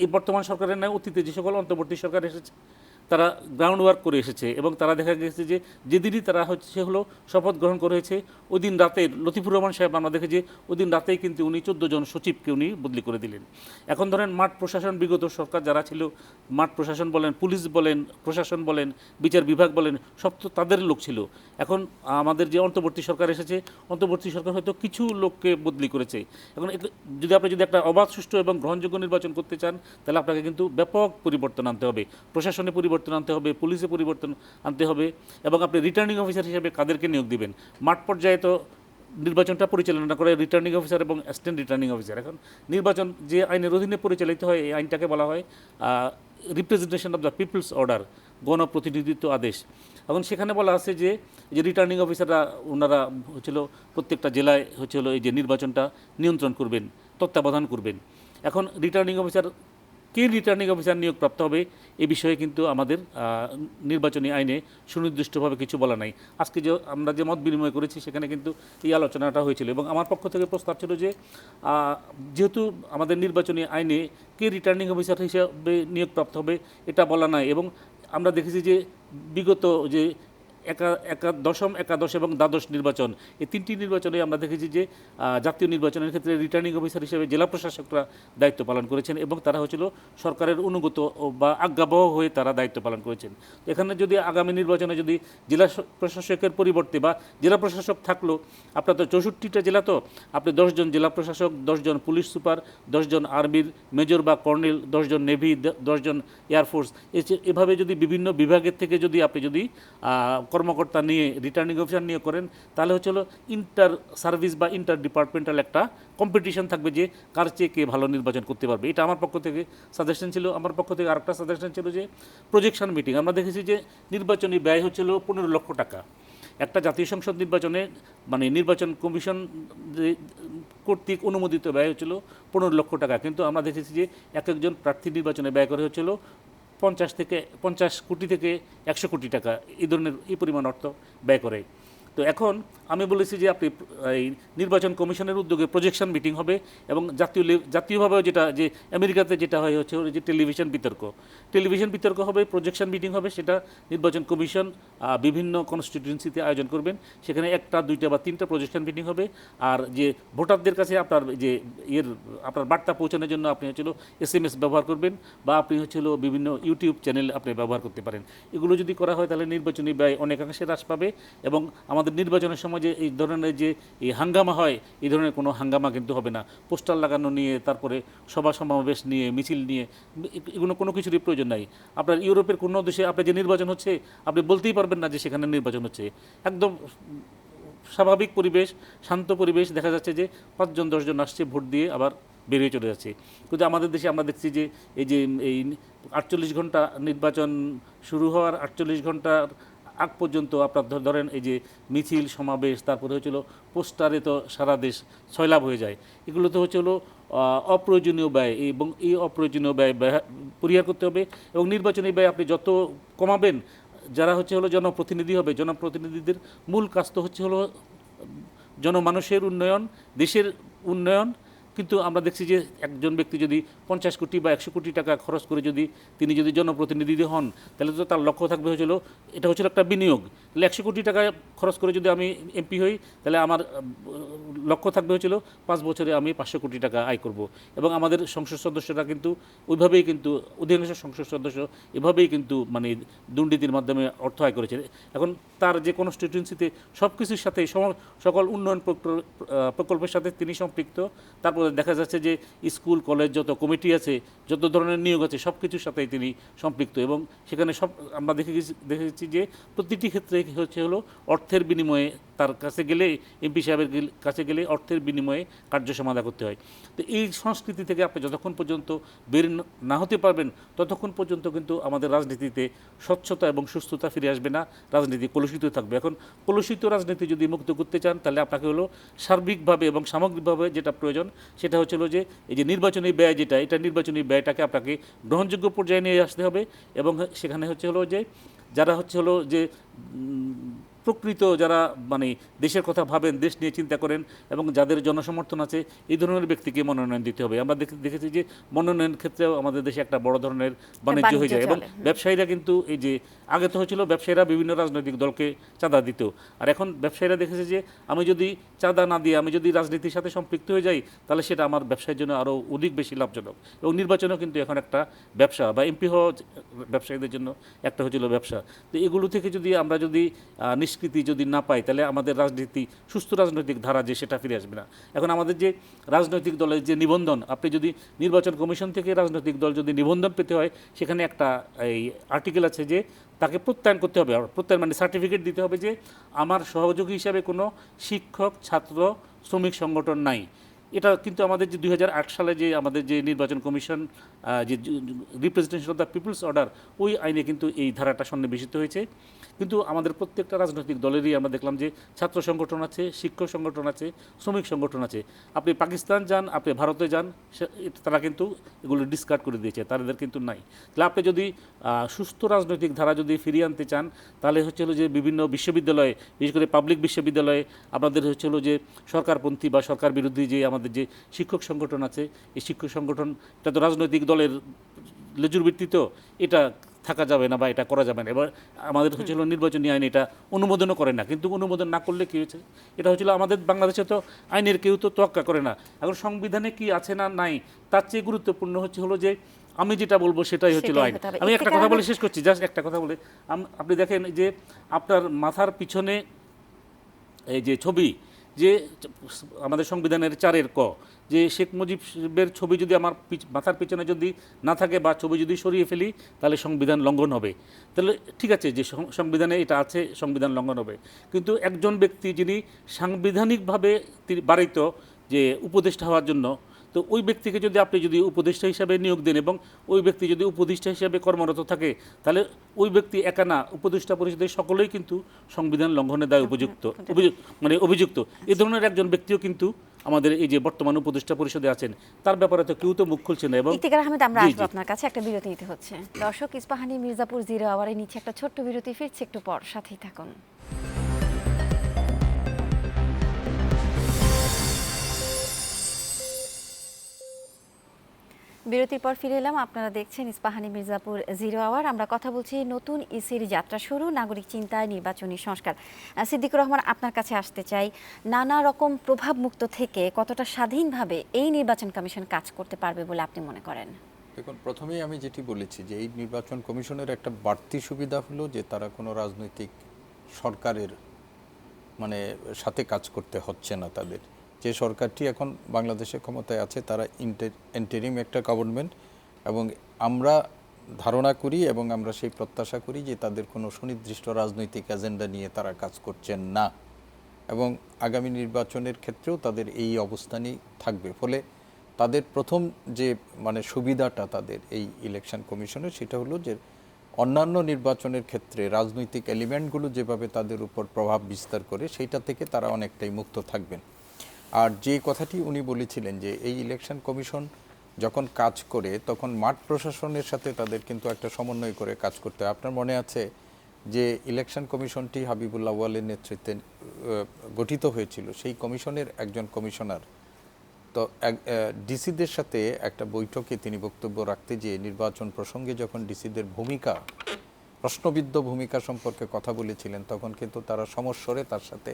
এই বর্তমান সরকারের নয়, অতীতে যে সকল অন্তর্বর্তী সরকার এসেছে, তারা গ্রাউন্ড ওয়ার্ক করে এসেছে, এবং তারা দেখা গেছে যে যেদিনই তারা শপথ গ্রহণ করেছে, ওই দিন রাতে লতিফুর রহমান সাহেব, আমরা দেখে যে ওই দিন রাতেই কিন্তু উনি 14 জন সচিবকে উনি বদলি করে দিলেন। এখন ধরেন মাঠ প্রশাসন, বিগত সরকার যারা ছিল, মাঠ প্রশাসন বলেন, পুলিশ বলেন, প্রশাসন বলেন, বিচার বিভাগ বলেন, সব তো তাদের লোক ছিল। এখন আমাদের যে অন্তর্বর্তী সরকার এসেছে, অন্তর্বর্তী সরকার হয়তো কিছু লোককে বদলি করেছে। এখন আপনি যদি একটা অবাধ, সুষ্ঠু এবং গ্রহণযোগ্য নির্বাচন করতে চান, তাহলে আপনাকে কিন্তু ব্যাপক পরিবর্তন আনতে হবে। প্রশাসনে পরিবর্তন আনতে হবে, পুলিশে পরিবর্তন আনতে হবে, এবং আপনি রিটার্নিং অফিসার হিসেবে কাদেরকে নিয়োগ দিবেন? মাঠ পর্যায়ে তো নির্বাচনটা পরিচালনা করে রিটার্নিং অফিসার এবং অ্যাসিস্ট্যান্ট রিটার্নিং অফিসার। এখন নির্বাচন যে আইনের অধীনে পরিচালিত হয়, এই আইনটাকে বলা হয় representation of the people's order, গণপ্রতিনিধিত্ব আদেশ। এখন সেখানে বলা আছে যে রিটার্নিং অফিসাররা, ওনারা প্রত্যেকটা জেলায় এই যে নির্বাচনটা নিয়ন্ত্রণ করবেন, তত্ত্বাবধান করবেন। এখন রিটার্নিং অফিসার কে রিটার্নিং অফিসার নিয়োগপ্রাপ্ত হবে, এ বিষয়ে কিন্তু আমাদের নির্বাচনী আইনে সুনির্দিষ্টভাবে কিছু বলা নাই। আজকে যে আমরা যে মত বিনিময় করেছি, সেখানে কিন্তু এই আলোচনাটা হয়েছিল, এবং আমার পক্ষ থেকে প্রস্তাব ছিল যে যেহেতু আমাদের নির্বাচনী আইনে কে রিটার্নিং অফিসার হিসাবে নিয়োগপ্রাপ্ত হবে এটা বলা নাই, এবং আমরা দেখেছি যে বিগত যে দশম, একাদশ এবং দ্বাদশ নির্বাচন, এই তিনটি নির্বাচনে আমরা দেখেছি যে জাতীয় নির্বাচনের ক্ষেত্রে রিটার্নিং অফিসার হিসেবে জেলা প্রশাসকরা দায়িত্ব পালন করেছেন, এবং তারা সরকারের অনুগত বা আজ্ঞাবহ হয়ে তারা দায়িত্ব পালন করেছেন। এখানে যদি আগামী নির্বাচনে যদি জেলা প্রশাসকের পরিবর্তে বা জেলা প্রশাসক থাকলো, আপনার তো 64টা জেলা, তো আপনি 10 জন জেলা প্রশাসক, 10 জন পুলিশ সুপার, 10 জন আর্মির মেজর বা কর্নেল, 10 জন নেভি, 10 জন এয়ারফোর্স, এভাবে যদি বিভিন্ন বিভাগের থেকে আপনি কর্মকর্তা নিয়ে রিটার্নিং অফিসার নিয়োগ করেন, তাহলে ইন্টার সার্ভিস বা ইন্টার ডিপার্টমেন্টাল একটা কম্পিটিশন থাকবে যে কার চেয়ে কে ভালো নির্বাচন করতে পারবে। এটা আমার পক্ষ থেকে সাজেশন ছিল। আমার পক্ষ থেকে আরেকটা সাজেশন ছিল যে প্রজেকশন মিটিং। আমরা দেখেছি যে নির্বাচনী ব্যয় 15 লক্ষ টাকা। একটা জাতীয় সংসদ নির্বাচনে, মানে নির্বাচন কমিশন কর্তৃক অনুমোদিত ব্যয় 15 লক্ষ টাকা, কিন্তু আমরা দেখেছি যে একজন প্রার্থী নির্বাচনে ব্যয় করে 50 কোটি থেকে 100 কোটি টাকা, এই ধরনের এই পরিমাণ অর্থ ব্যয় করে। তো এখন আমি বলেছি যে আপনি এই নির্বাচন কমিশনের উদ্যোগে প্রজেকশন মিটিং হবে এবং জাতীয়ভাবেও যেটা যে আমেরিকাতে যেটা হয় হচ্ছে যে টেলিভিশন বিতর্ক হবে, প্রজেকশন মিটিং হবে, সেটা নির্বাচন কমিশন বিভিন্ন কনস্টিটিউয়েন্সিতে আয়োজন করবেন। সেখানে 1টা 2টা বা 3টা প্রজেকশন মিটিং হবে। আর যে ভোটারদের কাছে আপনার যে আপনার বার্তা পৌঁছানোর জন্য আপনি হচ্ছিল SMS ব্যবহার করবেন, বা আপনি হচ্ছিল বিভিন্ন ইউটিউব চ্যানেল আপনি ব্যবহার করতে পারেন। এগুলো যদি করা হয় তাহলে নির্বাচনী ব্যয় অনেকাংশে হ্রাস পাবে এবং আমাদের নির্বাচনের সময় যে এই ধরনের যে এই হাঙ্গামা হয়, এই ধরনের কোনো হাঙ্গামা কিন্তু হবে না। পোস্টার লাগানো নিয়ে, তারপরে সভা সমাবেশ নিয়ে, মিছিল নিয়ে, এগুলো কোনো কিছুরই প্রয়োজন নাই। আপনার ইউরোপের কোনো দেশে আপনার যে নির্বাচন হচ্ছে আপনি বলতেই পারবেন না যে সেখানে নির্বাচন হচ্ছে। একদম স্বাভাবিক পরিবেশ, শান্ত পরিবেশ। দেখা যাচ্ছে যে 5 জন 10 জন আসছে, ভোট দিয়ে আবার বেরিয়ে চলে যাচ্ছে। কিন্তু আমাদের দেশে আমরা দেখছি যে এই 48 ঘন্টা নির্বাচন শুরু হওয়ার 48 ঘন্টার আগ পর্যন্ত আপনার ধরেন এই যে মিছিল সমাবেশ, তারপরে হচ্ছিল পোস্টারে তো সারা দেশ সয়লাভ হয়ে যায়। এগুলো তো হচ্ছিল অপ্রয়োজনীয় ব্যয়, এবং এই অপ্রয়োজনীয় ব্যয় পরিহার করতে হবে। এবং নির্বাচনী ব্যয় আপনি যত কমাবেন, যারা হলো জনপ্রতিনিধি হবে, জনপ্রতিনিধিদের মূল কাজ তো হলো জনমানুষের উন্নয়ন, দেশের উন্নয়ন। কিন্তু আমরা দেখছি যে একজন ব্যক্তি যদি 50 কোটি বা 100 কোটি টাকা খরচ করে তিনি যদি জনপ্রতিনিধি হন, তাহলে তো তার লক্ষ্য থাকবে এটা হচ্ছিল একটা বিনিয়োগ। তাহলে 100 কোটি টাকা খরচ করে যদি আমি MP হই, তাহলে আমার লক্ষ্য থাকবে 5 বছরে আমি 500 কোটি টাকা আয় করব। এবং আমাদের সংসদ সদস্যরা কিন্তু ওইভাবেই, কিন্তু অধিকাংশ সংসদ সদস্য এভাবেই কিন্তু মানে দুর্নীতির মাধ্যমে অর্থ আয় করেছে। এখন তার যে কনস্টিটিউয়েন্সিতে সব কিছুর সাথে সকল উন্নয়ন প্রকল্পের সাথে তিনি সম্পৃক্ত। তারপরে দেখা যাচ্ছে যে স্কুল কলেজ যত কমিটি আছে, যত ধরনের নিয়োগ আছে, সব কিছুর সাথেই তিনি সম্পৃক্ত। এবং সেখানে আমরা দেখেছি যে প্রতিটি ক্ষেত্রে হলো অর্থের বিনিময়ে, তার কাছে গেলে, MP সাহেবের কাছে গেলে অর্থের বিনিময়ে কার্য সমাধা করতে হয়। তো এই সংস্কৃতি থেকে আপনি যতক্ষণ পর্যন্ত বের না হতে পারবেন, ততক্ষণ পর্যন্ত কিন্তু আমাদের রাজনীতিতে স্বচ্ছতা এবং সুস্থতা ফিরে আসবে না, রাজনীতি কলুষিত থাকবে। এখন কলুষিত রাজনীতি যদি মুক্ত করতে চান, তাহলে আপনাকে সার্বিকভাবে এবং সামগ্রিকভাবে যেটা প্রয়োজন, সেটা হচ্ছিল যে এই যে নির্বাচনী ব্যয় এটা নির্বাচনী ব্যয়টাকে আপনাকে গ্রহণযোগ্য পর্যায়ে নিয়ে আসতে হবে। এবং সেখানে যে যারা যে প্রকৃত যারা মানে দেশের কথা ভাবেন, দেশ নিয়ে চিন্তা করেন এবং যাদের জনসমর্থন আছে, এই ধরনের ব্যক্তিকে মনোনয়ন দিতে হবে। আমরা দেখেছি যে মনোনয়ন ক্ষেত্রেও আমাদের দেশে একটা বড় ধরনের বাণিজ্য হয়ে যায়। এবং ব্যবসায়ীরা কিন্তু এই যে আগে তো ব্যবসায়ীরা বিভিন্ন রাজনৈতিক দলকে চাঁদা দিত, আর এখন ব্যবসায়ীরা দেখেছে যে আমি যদি চাঁদা না দিয়ে আমি যদি রাজনীতির সাথে সম্পৃক্ত হয়ে যাই, তাহলে সেটা আমার ব্যবসার জন্য আরও অধিক বেশি লাভজনক। এবং নির্বাচনও কিন্তু এখন একটা ব্যবসা, বা MP হওয়া ব্যবসায়ীদের জন্য একটা ব্যবসা। তো এগুলো থেকে যদি আমরা নিষ্কৃতি যদি না পাই, তাহলে আমাদের রাজনীতি, সুস্থ রাজনৈতিক ধারা যে সেটা ফিরে আসবে না। এখন আমাদের যে রাজনৈতিক দলের যে নিবন্ধন, আপনি যদি নির্বাচন কমিশন থেকে রাজনৈতিক দল যদি নিবন্ধন পেতে হয়, সেখানে একটা এই আর্টিকেল আছে যে তাকে প্রত্যয়ন করতে হবে। প্রত্যয়ন মানে সার্টিফিকেট দিতে হবে যে আমার সহযোগী হিসাবে কোনো শিক্ষক, ছাত্র, শ্রমিক সংগঠন নাই। এটা কিন্তু আমাদের যে 2008 সালে যে আমাদের যে নির্বাচন কমিশন যে representation of the people's order, ওই আইনে কিন্তু এই ধারাটা সন্নিবেশিত হয়েছে। কিন্তু আমাদের প্রত্যেকটা রাজনৈতিক দলেরই আমরা দেখলাম যে ছাত্র সংগঠন আছে, শিক্ষক সংগঠন আছে, শ্রমিক সংগঠন আছে। আপনি পাকিস্তান যান, আপনি ভারতে যান, তারা কিন্তু এগুলো ডিসকার্ড করে দিয়েছে, তাদের কিন্তু নাই। তাহলে আপনি যদি সুস্থ রাজনৈতিক ধারা যদি ফিরিয়ে আনতে চান, তাহলে যে বিভিন্ন বিশ্ববিদ্যালয়ে, বিশেষ করে পাবলিক বিশ্ববিদ্যালয়ে আপনাদের যে সরকারপন্থী বা সরকার বিরোধী যে আমাদের যে শিক্ষক সংগঠন আছে, এই শিক্ষক সংগঠন, এটা তো রাজনৈতিক দলের লেজুর ভিত্তিতে এটা থাকা যাবে না বা এটা করা যাবে না। এবার আমাদের নির্বাচনী আইন এটা অনুমোদনও করে না। কিন্তু অনুমোদন না করলে কী হয়েছে, এটা আমাদের বাংলাদেশে তো আইনের কেউ তো তোয়াক্কা করে না। এখন সংবিধানে কি আছে না নাই, তার চেয়ে গুরুত্বপূর্ণ যে আমি যেটা বলবো সেটাই আইন। আমি একটা কথা বলে শেষ করছি, জাস্ট একটা কথা বলে। আপনি দেখেন যে আপনার মাথার পিছনে এই যে ছবি, যে আমাদের সংবিধানের 4 ক, যে শেখ মুজিবের ছবি যদি আমার মাথার পিছনে যদি না থাকে বা ছবি যদি সরিয়ে ফেলি, তাহলে সংবিধান লঙ্ঘন হবে। তাহলে ঠিক আছে যে সংবিধানে এটা আছে, সংবিধান লঙ্ঘন হবে। কিন্তু একজন ব্যক্তি যিনি সাংবিধানিকভাবে বাড়িত যে উপদেষ্টা হওয়ার জন্য, তো ওই ব্যক্তিকে যদি আপনি উপদেষ্টা হিসাবে নিয়োগ দেন এবং ওই ব্যক্তি যদি উপদেষ্টা হিসাবে কর্মরত থাকে, তাহলে ওই ব্যক্তি একা না, উপদেষ্টা পরিষদের সকলেই কিন্তু সংবিধান লঙ্ঘনের দায় অভিযুক্ত। এই ধরনের একজন ব্যক্তিও কিন্তু আমাদের এই যে বর্তমান উপদেষ্টা পরিষদে আছেন, তার ব্যাপারে তো কেউ তো মুখ খুলছে না। এবং ইফতিখার আহমেদ, আমরা আসবো আপনার কাছে, একটা বিরতি নিতে হচ্ছে। দর্শক, ইস্পাহানি মির্জাপুর 0 আওয়ারে নিচ্ছে একটা ছোট্ট বিরতি, ফিরছে একটু পর, সাথেই থাকুন। বিরতির পর ফিরে এলাম। আপনারা দেখছেন ইস্পাহানি মির্জাপুর 0 আওয়ার। আমরা কথা বলছি নতুন ইসির যাত্রা শুরু, নাগরিক চিন্তায় নির্বাচনী সংস্কার। সিদ্দিকুর রহমান, আপনার কাছে আসতে চাই, নানা রকম প্রভাব মুক্ত থেকে কতটা স্বাধীনভাবে এই নির্বাচন কমিশন কাজ করতে পারবে বলে আপনি মনে করেন? দেখুন, প্রথমেই আমি যেটি বলেছি যে এই নির্বাচন কমিশনের একটা বাড়তি সুবিধা হলো যে তারা কোনো রাজনৈতিক সরকারের সাথে কাজ করতে হচ্ছে না তাদের। যে সরকারটি এখন বাংলাদেশে ক্ষমতায় আছে তারা ইন্টারিম একটা গভর্নমেন্ট, এবং আমরা ধারণা করি এবং আমরা সেই প্রত্যাশা করি যে তাদের কোনো সুনির্দিষ্ট রাজনৈতিক এজেন্ডা নিয়ে তারা কাজ করছেন না, এবং আগামী নির্বাচনের ক্ষেত্রেও তাদের এই অবস্থানই থাকবে। ফলে তাদের প্রথম যে সুবিধাটা তাদের এই ইলেকশন কমিশনের, সেটা হলো যে অন্যান্য নির্বাচনের ক্ষেত্রে রাজনৈতিক এলিমেন্টগুলো যেভাবে তাদের উপর প্রভাব বিস্তার করে সেইটা থেকে তারা অনেকটাই মুক্ত থাকবেন। আর যে কথাটি উনি বলেছিলেন যে এই ইলেকশন কমিশন যখন কাজ করে তখন মাঠ প্রশাসনের সাথে তাদের কিন্তু একটা সমন্বয় করে কাজ করতে হয়। আপনার মনে আছে যে ইলেকশন কমিশনটি হাবিবুল্লাহ আউয়ালের নেতৃত্বে গঠিত হয়েছিল, সেই কমিশনের একজন কমিশনার তো ডিসিদের সাথে একটা বৈঠকে তিনি বক্তব্য রাখতে গিয়ে নির্বাচন প্রসঙ্গে যখন ডিসিদের প্রশ্নবিদ্ধ ভূমিকা সম্পর্কে কথা বলেছিলেন, তখন কিন্তু তারা সমস্বরে তার সাথে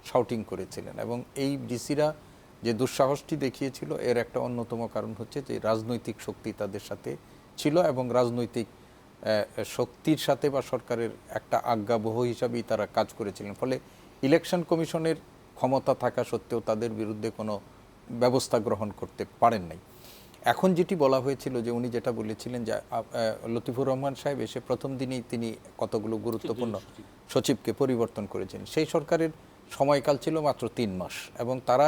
শাউটিং করেছিলেন। এবং এই ডিসিরা যে দুঃসাহসটি দেখিয়েছিল এর একটা অন্যতম কারণ হচ্ছে যে রাজনৈতিক শক্তি তাদের সাথে ছিল, এবং রাজনৈতিক শক্তির সাথে বা সরকারের একটা আজ্ঞাবহ হিসাবেই তারা কাজ করেছিলেন। ফলে ইলেকশন কমিশনের ক্ষমতা থাকা সত্ত্বেও তাদের বিরুদ্ধে কোনো ব্যবস্থা গ্রহণ করতে পারেন নাই। এখন যেটি বলা হয়েছিল যে উনি যেটা বলেছিলেন যে লতিফুর রহমান সাহেব এসে প্রথম দিনেই তিনি কতগুলো গুরুত্বপূর্ণ সচিবকে পরিবর্তন করেছেন। সেই সরকারের সময়কাল ছিল মাত্র 3 মাস, এবং তারা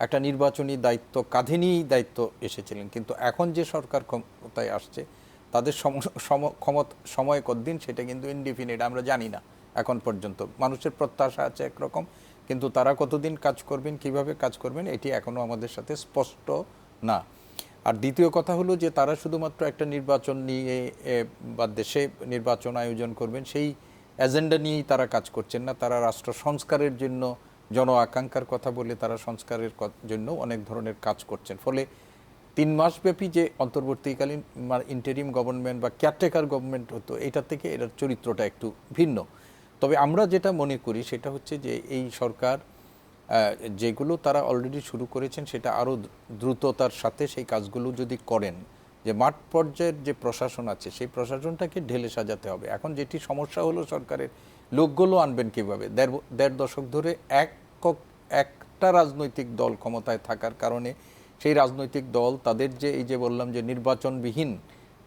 একটা নির্বাচনী দায়িত্ব কাঁধে নিয়েই দায়িত্ব এসেছিলেন। কিন্তু এখন যে সরকার ক্ষমতায় আসছে তাদের সময় কতদিন সেটা কিন্তু ইনডিফিনিট, আমরা জানি না এখন পর্যন্ত। মানুষের প্রত্যাশা আছে একরকম, কিন্তু তারা কতদিন কাজ করবেন, কিভাবে কাজ করবেন, এটি এখনও আমাদের সাথে স্পষ্ট না। আর দ্বিতীয় কথা হলো যে তারা শুধুমাত্র একটা নির্বাচন নিয়ে বা দেশে নির্বাচন আয়োজন করবেন সেই এজেন্ডা নিয়েই তারা কাজ করছেন না। তারা রাষ্ট্র সংস্কারের জন্য জন আকাঙ্ক্ষার কথা বলে তারা সংস্কারের জন্য অনেক ধরনের কাজ করছেন। ফলে 3 মাসব্যাপী যে অন্তর্বর্তীকালীন ইন্টারিম গভর্নমেন্ট বা কেয়ারটেকার গভর্নমেন্ট হতো, এটা থেকে এটার চরিত্রটা একটু ভিন্ন। তবে আমরা যেটা মনে করি সেটা হচ্ছে যে এই সরকার যেগুলো তারা অলরেডি শুরু করেছেন সেটা আরও দ্রুততার সাথে সেই কাজগুলো যদি করেন, যে মাঠ পর্যায়ের যে প্রশাসন আছে সেই প্রশাসনটাকে ঢেলে সাজাতে হবে। এখন যেটি সমস্যা হলো সরকারের লোকগুলো আনবেন কীভাবে? দেড় দশক ধরে একটা রাজনৈতিক দল ক্ষমতায় থাকার কারণে সেই রাজনৈতিক দল তাদের যে এই যে বললাম যে নির্বাচনবিহীন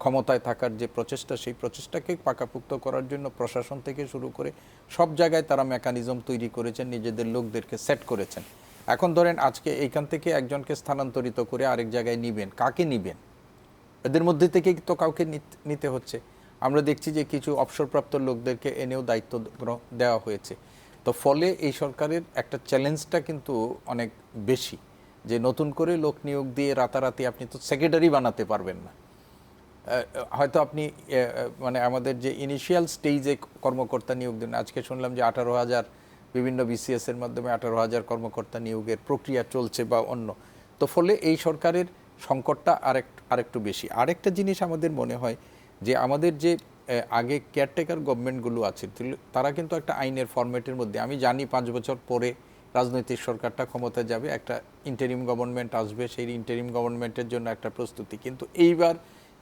ক্ষমতায় থাকার যে প্রচেষ্টা, সেই প্রচেষ্টাকে পাকাপুক্ত করার জন্য প্রশাসন থেকে শুরু করে সব জায়গায় তারা মেকানিজম তৈরি করেছেন, নিজেদের লোকদেরকে সেট করেছেন। এখন ধরেন আজকে এইখান থেকে একজনকে স্থানান্তরিত করে আরেক জায়গায় নিবেন, কাকে নিবেন? এদের মধ্যে থেকে তো কাউকে নিতে হচ্ছে। আমরা দেখছি যে কিছু অবসরপ্রাপ্ত লোকদেরকে এনেও দায়িত্ব দেওয়া হয়েছে। তো ফলে এই সরকারের একটা চ্যালেঞ্জটা কিন্তু অনেক বেশি, যে নতুন করে লোক নিয়োগ দিয়ে রাতারাতি আপনি তো সেক্রেটারি বানাতে পারবেন না। হয়তো আপনি আমাদের যে ইনিশিয়াল স্টেজে কর্মকর্তা নিয়োগ দেন, আজকে শুনলাম যে 18,000 বিভিন্ন বিসিএসের মাধ্যমে 18,000 কর্মকর্তা নিয়োগের প্রক্রিয়া চলছে বা অন্য। তো ফলে এই সরকারের সংকটটা আরেকটু বেশি। আরেকটা জিনিস আমাদের মনে হয় যে আমাদের যে আগে কেয়ারটেকার গভর্নমেন্টগুলো আছে তারা কিন্তু একটা আইনের ফরম্যাটের মধ্যে, আমি জানি 5 বছর পরে রাজনৈতিক সরকারটা ক্ষমতায় যাবে, একটা ইন্টারিম গভর্নমেন্ট আসবে, সেই ইন্টারিম গভর্নমেন্টের জন্য একটা প্রস্তুতি। কিন্তু এইবার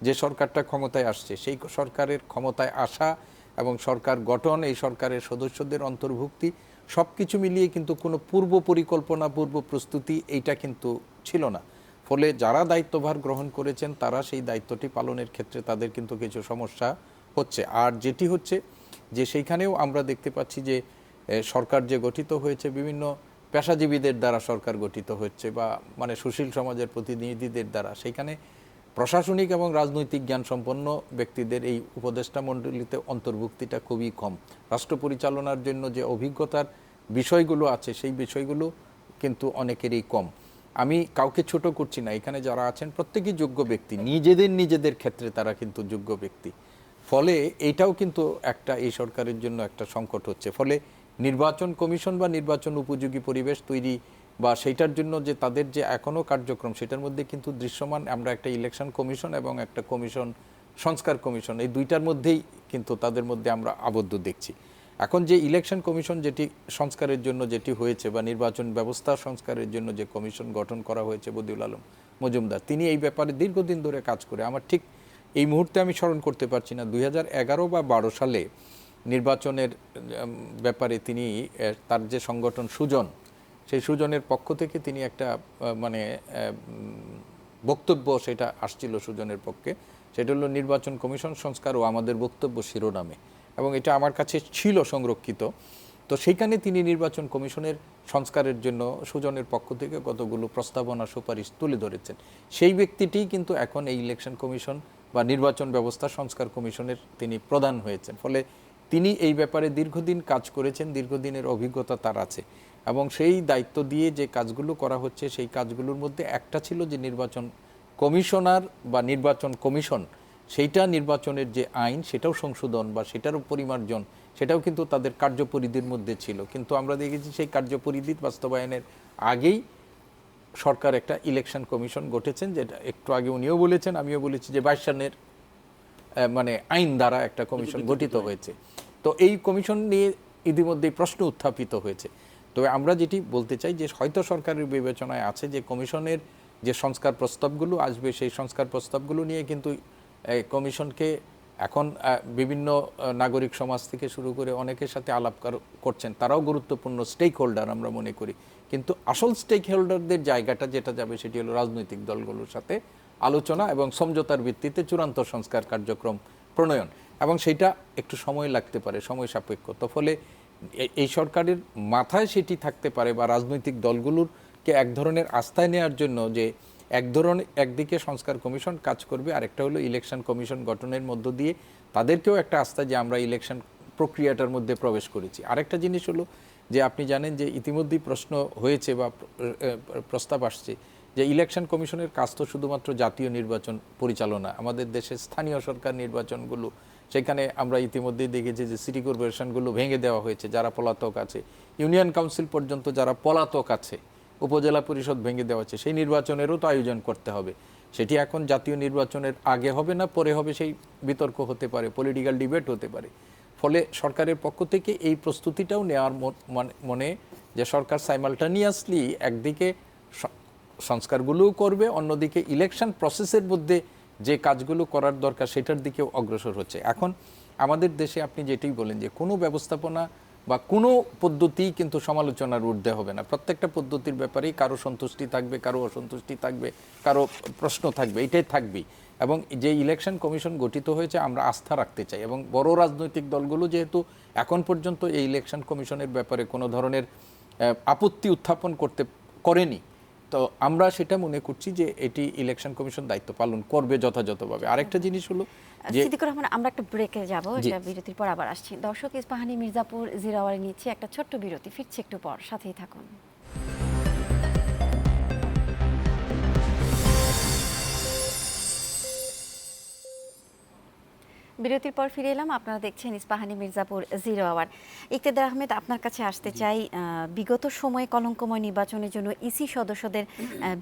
যে সরকারটা ক্ষমতায় আসছে সেই সরকারের ক্ষমতায় আসা এবং সরকার গঠন, এই সরকারের সদস্যদের অন্তর্ভুক্তি সব কিছু মিলিয়ে কিন্তু কোনো পূর্ব পরিকল্পনা, পূর্ব প্রস্তুতি এইটা কিন্তু ছিল না। ফলে যারা দায়িত্বভার গ্রহণ করেছেন তারা সেই দায়িত্বটি পালনের ক্ষেত্রে তাদের কিন্তু কিছু সমস্যা হচ্ছে। আর যেটি হচ্ছে যে সেইখানেও আমরা দেখতে পাচ্ছি যে সরকার যে গঠিত হয়েছে বিভিন্ন পেশাজীবীদের দ্বারা সরকার গঠিত হচ্ছে বা সুশীল সমাজের প্রতিনিধিদের দ্বারা, সেইখানে প্রশাসনিক এবং রাজনৈতিক জ্ঞান সম্পন্ন ব্যক্তিদের এই উপদেষ্টা মণ্ডলীতে অন্তর্ভুক্তিটা খুবই কম। রাষ্ট্র পরিচালনার জন্য যে অভিজ্ঞতার বিষয়গুলো আছে সেই বিষয়গুলো কিন্তু অনেকেরই কম। আমি কাউকে ছোট করছি না, এখানে যারা আছেন প্রত্যেকেই যোগ্য ব্যক্তি, নিজেদের ক্ষেত্রে তারা কিন্তু যোগ্য ব্যক্তি। ফলে এইটাও কিন্তু একটা এই সরকারের জন্য একটা সংকট হচ্ছে। ফলে নির্বাচন কমিশন বা নির্বাচন উপযোগী পরিবেশ তৈরি বা সেইটার জন্য যে তাদের যে এখনও কার্যক্রম, সেটার মধ্যে কিন্তু দৃশ্যমান আমরা একটা ইলেকশন কমিশন এবং একটা কমিশন, সংস্কার কমিশন, এই দুইটার মধ্যেই কিন্তু তাদের মধ্যে আমরা আবদ্ধ দেখছি। এখন যে ইলেকশন কমিশন যেটি সংস্কারের জন্য যেটি হয়েছে, বা নির্বাচন ব্যবস্থা সংস্কারের জন্য যে কমিশন গঠন করা হয়েছে বদিউল আলম মজুমদার, তিনি এই ব্যাপারে দীর্ঘদিন ধরে কাজ করে, আমার ঠিক এই মুহূর্তে আমি স্মরণ করতে পারছি না 2011 বা 12 সালে নির্বাচনের ব্যাপারে তিনি তার যে সংগঠন সুজন, সেই সুজনের পক্ষ থেকে তিনি একটা মানে বক্তব্য সেটা আসছিল সুজনের পক্ষে, সেটা হলো নির্বাচন কমিশন সংস্কার ও আমাদের বক্তব্য শিরোনামে, এবং এটা আমার কাছে ছিল সংরক্ষিত। তো সেইখানে তিনি নির্বাচন কমিশনের সংস্কারের জন্য সুজনের পক্ষ থেকে কতগুলো প্রস্তাবনা সুপারিশ তুলে ধরেছেন। সেই ব্যক্তিটিই কিন্তু এখন এই ইলেকশন কমিশন বা নির্বাচন ব্যবস্থা সংস্কার কমিশনের তিনি প্রধান হয়েছেন। ফলে তিনি এই ব্যাপারে দীর্ঘদিন কাজ করেছেন, দীর্ঘদিনের অভিজ্ঞতা তার আছে, এবং সেই দায়িত্ব দিয়ে যে কাজগুলো করা হচ্ছে সেই কাজগুলোর মধ্যে একটা ছিল যে নির্বাচন কমিশনার বা নির্বাচন কমিশন, সেইটা নির্বাচনের যে আইন সেটাও সংশোধন বা সেটারও পরিমার্জন, সেটাও কিন্তু তাদের কার্যপরিধির মধ্যে ছিল। কিন্তু আমরা দেখেছি সেই কার্যপরিধির বাস্তবায়নের আগেই সরকার একটা ইলেকশন কমিশন গঠেছেন, যেটা একটু আগে উনিও বলেছেন, আমিও বলেছি যে 22 সালের মানে আইন দ্বারা একটা কমিশন গঠিত হয়েছে। তো এই কমিশন নিয়ে ইতিমধ্যেই প্রশ্ন উত্থাপিত হয়েছে। তবে আমরা যেটি বলতে চাই যে হয়তো সরকারের বিবেচনায় আছে যে কমিশনের যে সংস্কার প্রস্তাবগুলো আসবে, সেই সংস্কার প্রস্তাবগুলো নিয়ে কিন্তু কমিশনকে এখন বিভিন্ন নাগরিক সমাজ থেকে শুরু করে অনেকের সাথে আলাপ করছেন, তারাও গুরুত্বপূর্ণ স্টেক হোল্ডার আমরা মনে করি। কিন্তু আসল স্টেক হোল্ডারদের জায়গাটা যেটা যাবে সেটি হলো রাজনৈতিক দলগুলোর সাথে আলোচনা এবং সমঝোতার ভিত্তিতে চূড়ান্ত সংস্কার কার্যক্রম প্রণয়ন, এবং সেইটা একটু সময় লাগতে পারে, সময় সাপেক্ষ। তো ফলে এই সরকারের মাথায় সেটি থাকতে পারে, বা রাজনৈতিক দলগুলোরকে এক ধরনের আস্থায় নেওয়ার জন্য যে একদিকে সংস্কার কমিশন কাজ করবে, আরেকটা হলো ইলেকশন কমিশন গঠনের মধ্য দিয়ে তাদেরকেও একটা আস্থা যে আমরা ইলেকশন প্রক্রিয়াটার মধ্যে প্রবেশ করেছি। আরেকটা জিনিস হলো যে আপনি জানেন যে ইতিমধ্যেই প্রশ্ন হয়েছে বা প্রস্তাব আসছে যে ইলেকশন কমিশনের কাজ তো শুধুমাত্র জাতীয় নির্বাচন পরিচালনা, আমাদের দেশের স্থানীয় সরকার নির্বাচনগুলো, সেখানে আমরা ইতিমধ্যেই দেখেছি যে সিটি কর্পোরেশনগুলো ভেঙে দেওয়া হয়েছে, যারা পলাতক আছে, ইউনিয়ন কাউন্সিল পর্যন্ত যারা পলাতক আছে, উপজেলা পরিষদ ভেঙে দেওয়া হচ্ছে, সেই নির্বাচনেরও তো আয়োজন করতে হবে। সেটি এখন জাতীয় নির্বাচনের আগে হবে না পরে হবে, সেই বিতর্ক হতে পারে, পলিটিক্যাল ডিবেট হতে পারে। ফলে সরকারের পক্ষ থেকে এই প্রস্তুতিটাও নেওয়ার মনে যে সরকার সাইমালটানিয়াসলি একদিকে সংস্কারগুলোও করবে, অন্যদিকে ইলেকশন প্রসেসের মধ্যে যে কাজগুলো করার দরকার সেটার দিকেও অগ্রসর হচ্ছে। এখন আমাদের দেশে আপনি যেটি বলেন যে কোনো ব্যবস্থাপনা বা কোনো পদ্ধতি কিন্তু সমালোচনার ঊর্ধ্বে হবে না, প্রত্যেকটা পদ্ধতির ব্যাপারেই কারো সন্তুষ্টি থাকবে, কারো অসন্তুষ্টি থাকবে, কারো প্রশ্ন থাকবে, এটাই থাকবেই। এবং যে ইলেকশন কমিশন গঠিত হয়েছে আমরা আস্থা রাখতে চাই, এবং বড় রাজনৈতিক দলগুলো যেহেতু এখন পর্যন্ত এই ইলেকশন কমিশনের ব্যাপারে কোনো ধরনের আপত্তি উত্থাপন করেনি, তো আমরা সেটা মনে করছি যে এটি ইলেকশন কমিশন দায়িত্ব পালন করবে যথাযথভাবে। আরেকটা জিনিস হলো যে সিদ্দিকুর রহমান, আমরা একটা ব্রেকে যাব, একটা বিরতির পর আবার আসছি। দর্শক, ইস্পাহানি মির্জাপুর জিরো আওয়ারে নিচ্ছে একটা ছোট্ট বিরতি, ফিরছে একটু পর, সাথেই থাকুন। বিরতির পর ফিরে এলাম, আপনারা দেখছেন ইস্পাহানি মির্জাপুর জিরো আওয়ার। ইকতেদার আহমেদ, আপনার কাছে আসতে চাই, বিগত সময়ে কলঙ্কময় নির্বাচনের জন্য ইসি সদস্যদের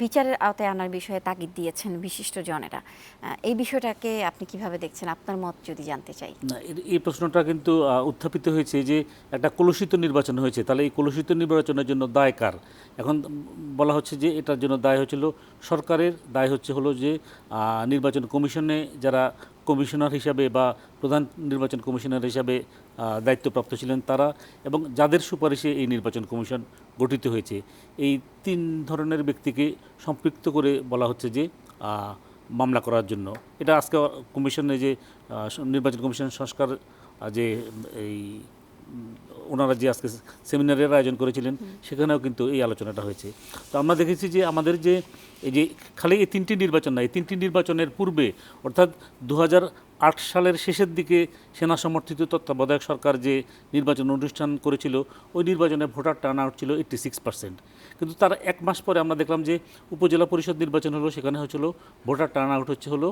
বিচারের আওতায় আনার বিষয়ে তাগিদ দিয়েছেন বিশিষ্ট জনেরা। এই বিষয়টাকে আপনি কিভাবে দেখছেন, আপনার মত যদি জানতে চাই। না, এই প্রশ্নটা কিন্তু উত্থাপিত হয়েছে যে একটা কলুষিত নির্বাচন হয়েছে, তাহলে এই কলুষিত নির্বাচনের জন্য দায় কার? এখন বলা হচ্ছে যে এটার জন্য দায় হচ্ছিল সরকারের, দায় হলো যে নির্বাচন কমিশনে যারা কমিশনার হিসাবে বা প্রধান নির্বাচন কমিশনার হিসাবে দায়িত্বপ্রাপ্ত ছিলেন তারা, এবং যাদের সুপারিশে এই নির্বাচন কমিশন গঠিত হয়েছে, এই 3 ধরনের ব্যক্তিকে সম্পৃক্ত করে বলা হচ্ছে যে মামলা করার জন্য। এটা আজকে কমিশনে যে নির্বাচন কমিশন সংস্কার যে এই ওনারা যে আজকে সেমিনারের আয়োজন করেছিলেন সেখানেও কিন্তু এই আলোচনাটা হয়েছে। তো আমরা দেখেছি যে আমাদের যে এই যে খালি এই 3টি নির্বাচন না, এই 3টি নির্বাচনের পূর্বে অর্থাৎ 2008 সালের শেষের দিকে সেনা সমর্থিত তত্ত্বাবধায়ক সরকার যে নির্বাচন অনুষ্ঠান করেছিল, ওই নির্বাচনে ভোটার টার্ন আউট ছিল 86%। কিন্তু তার 1 মাস পরে আমরা দেখলাম যে উপজেলা পরিষদ নির্বাচন হলো, সেখানে হচ্ছিল ভোটার টার্ন আউট হলো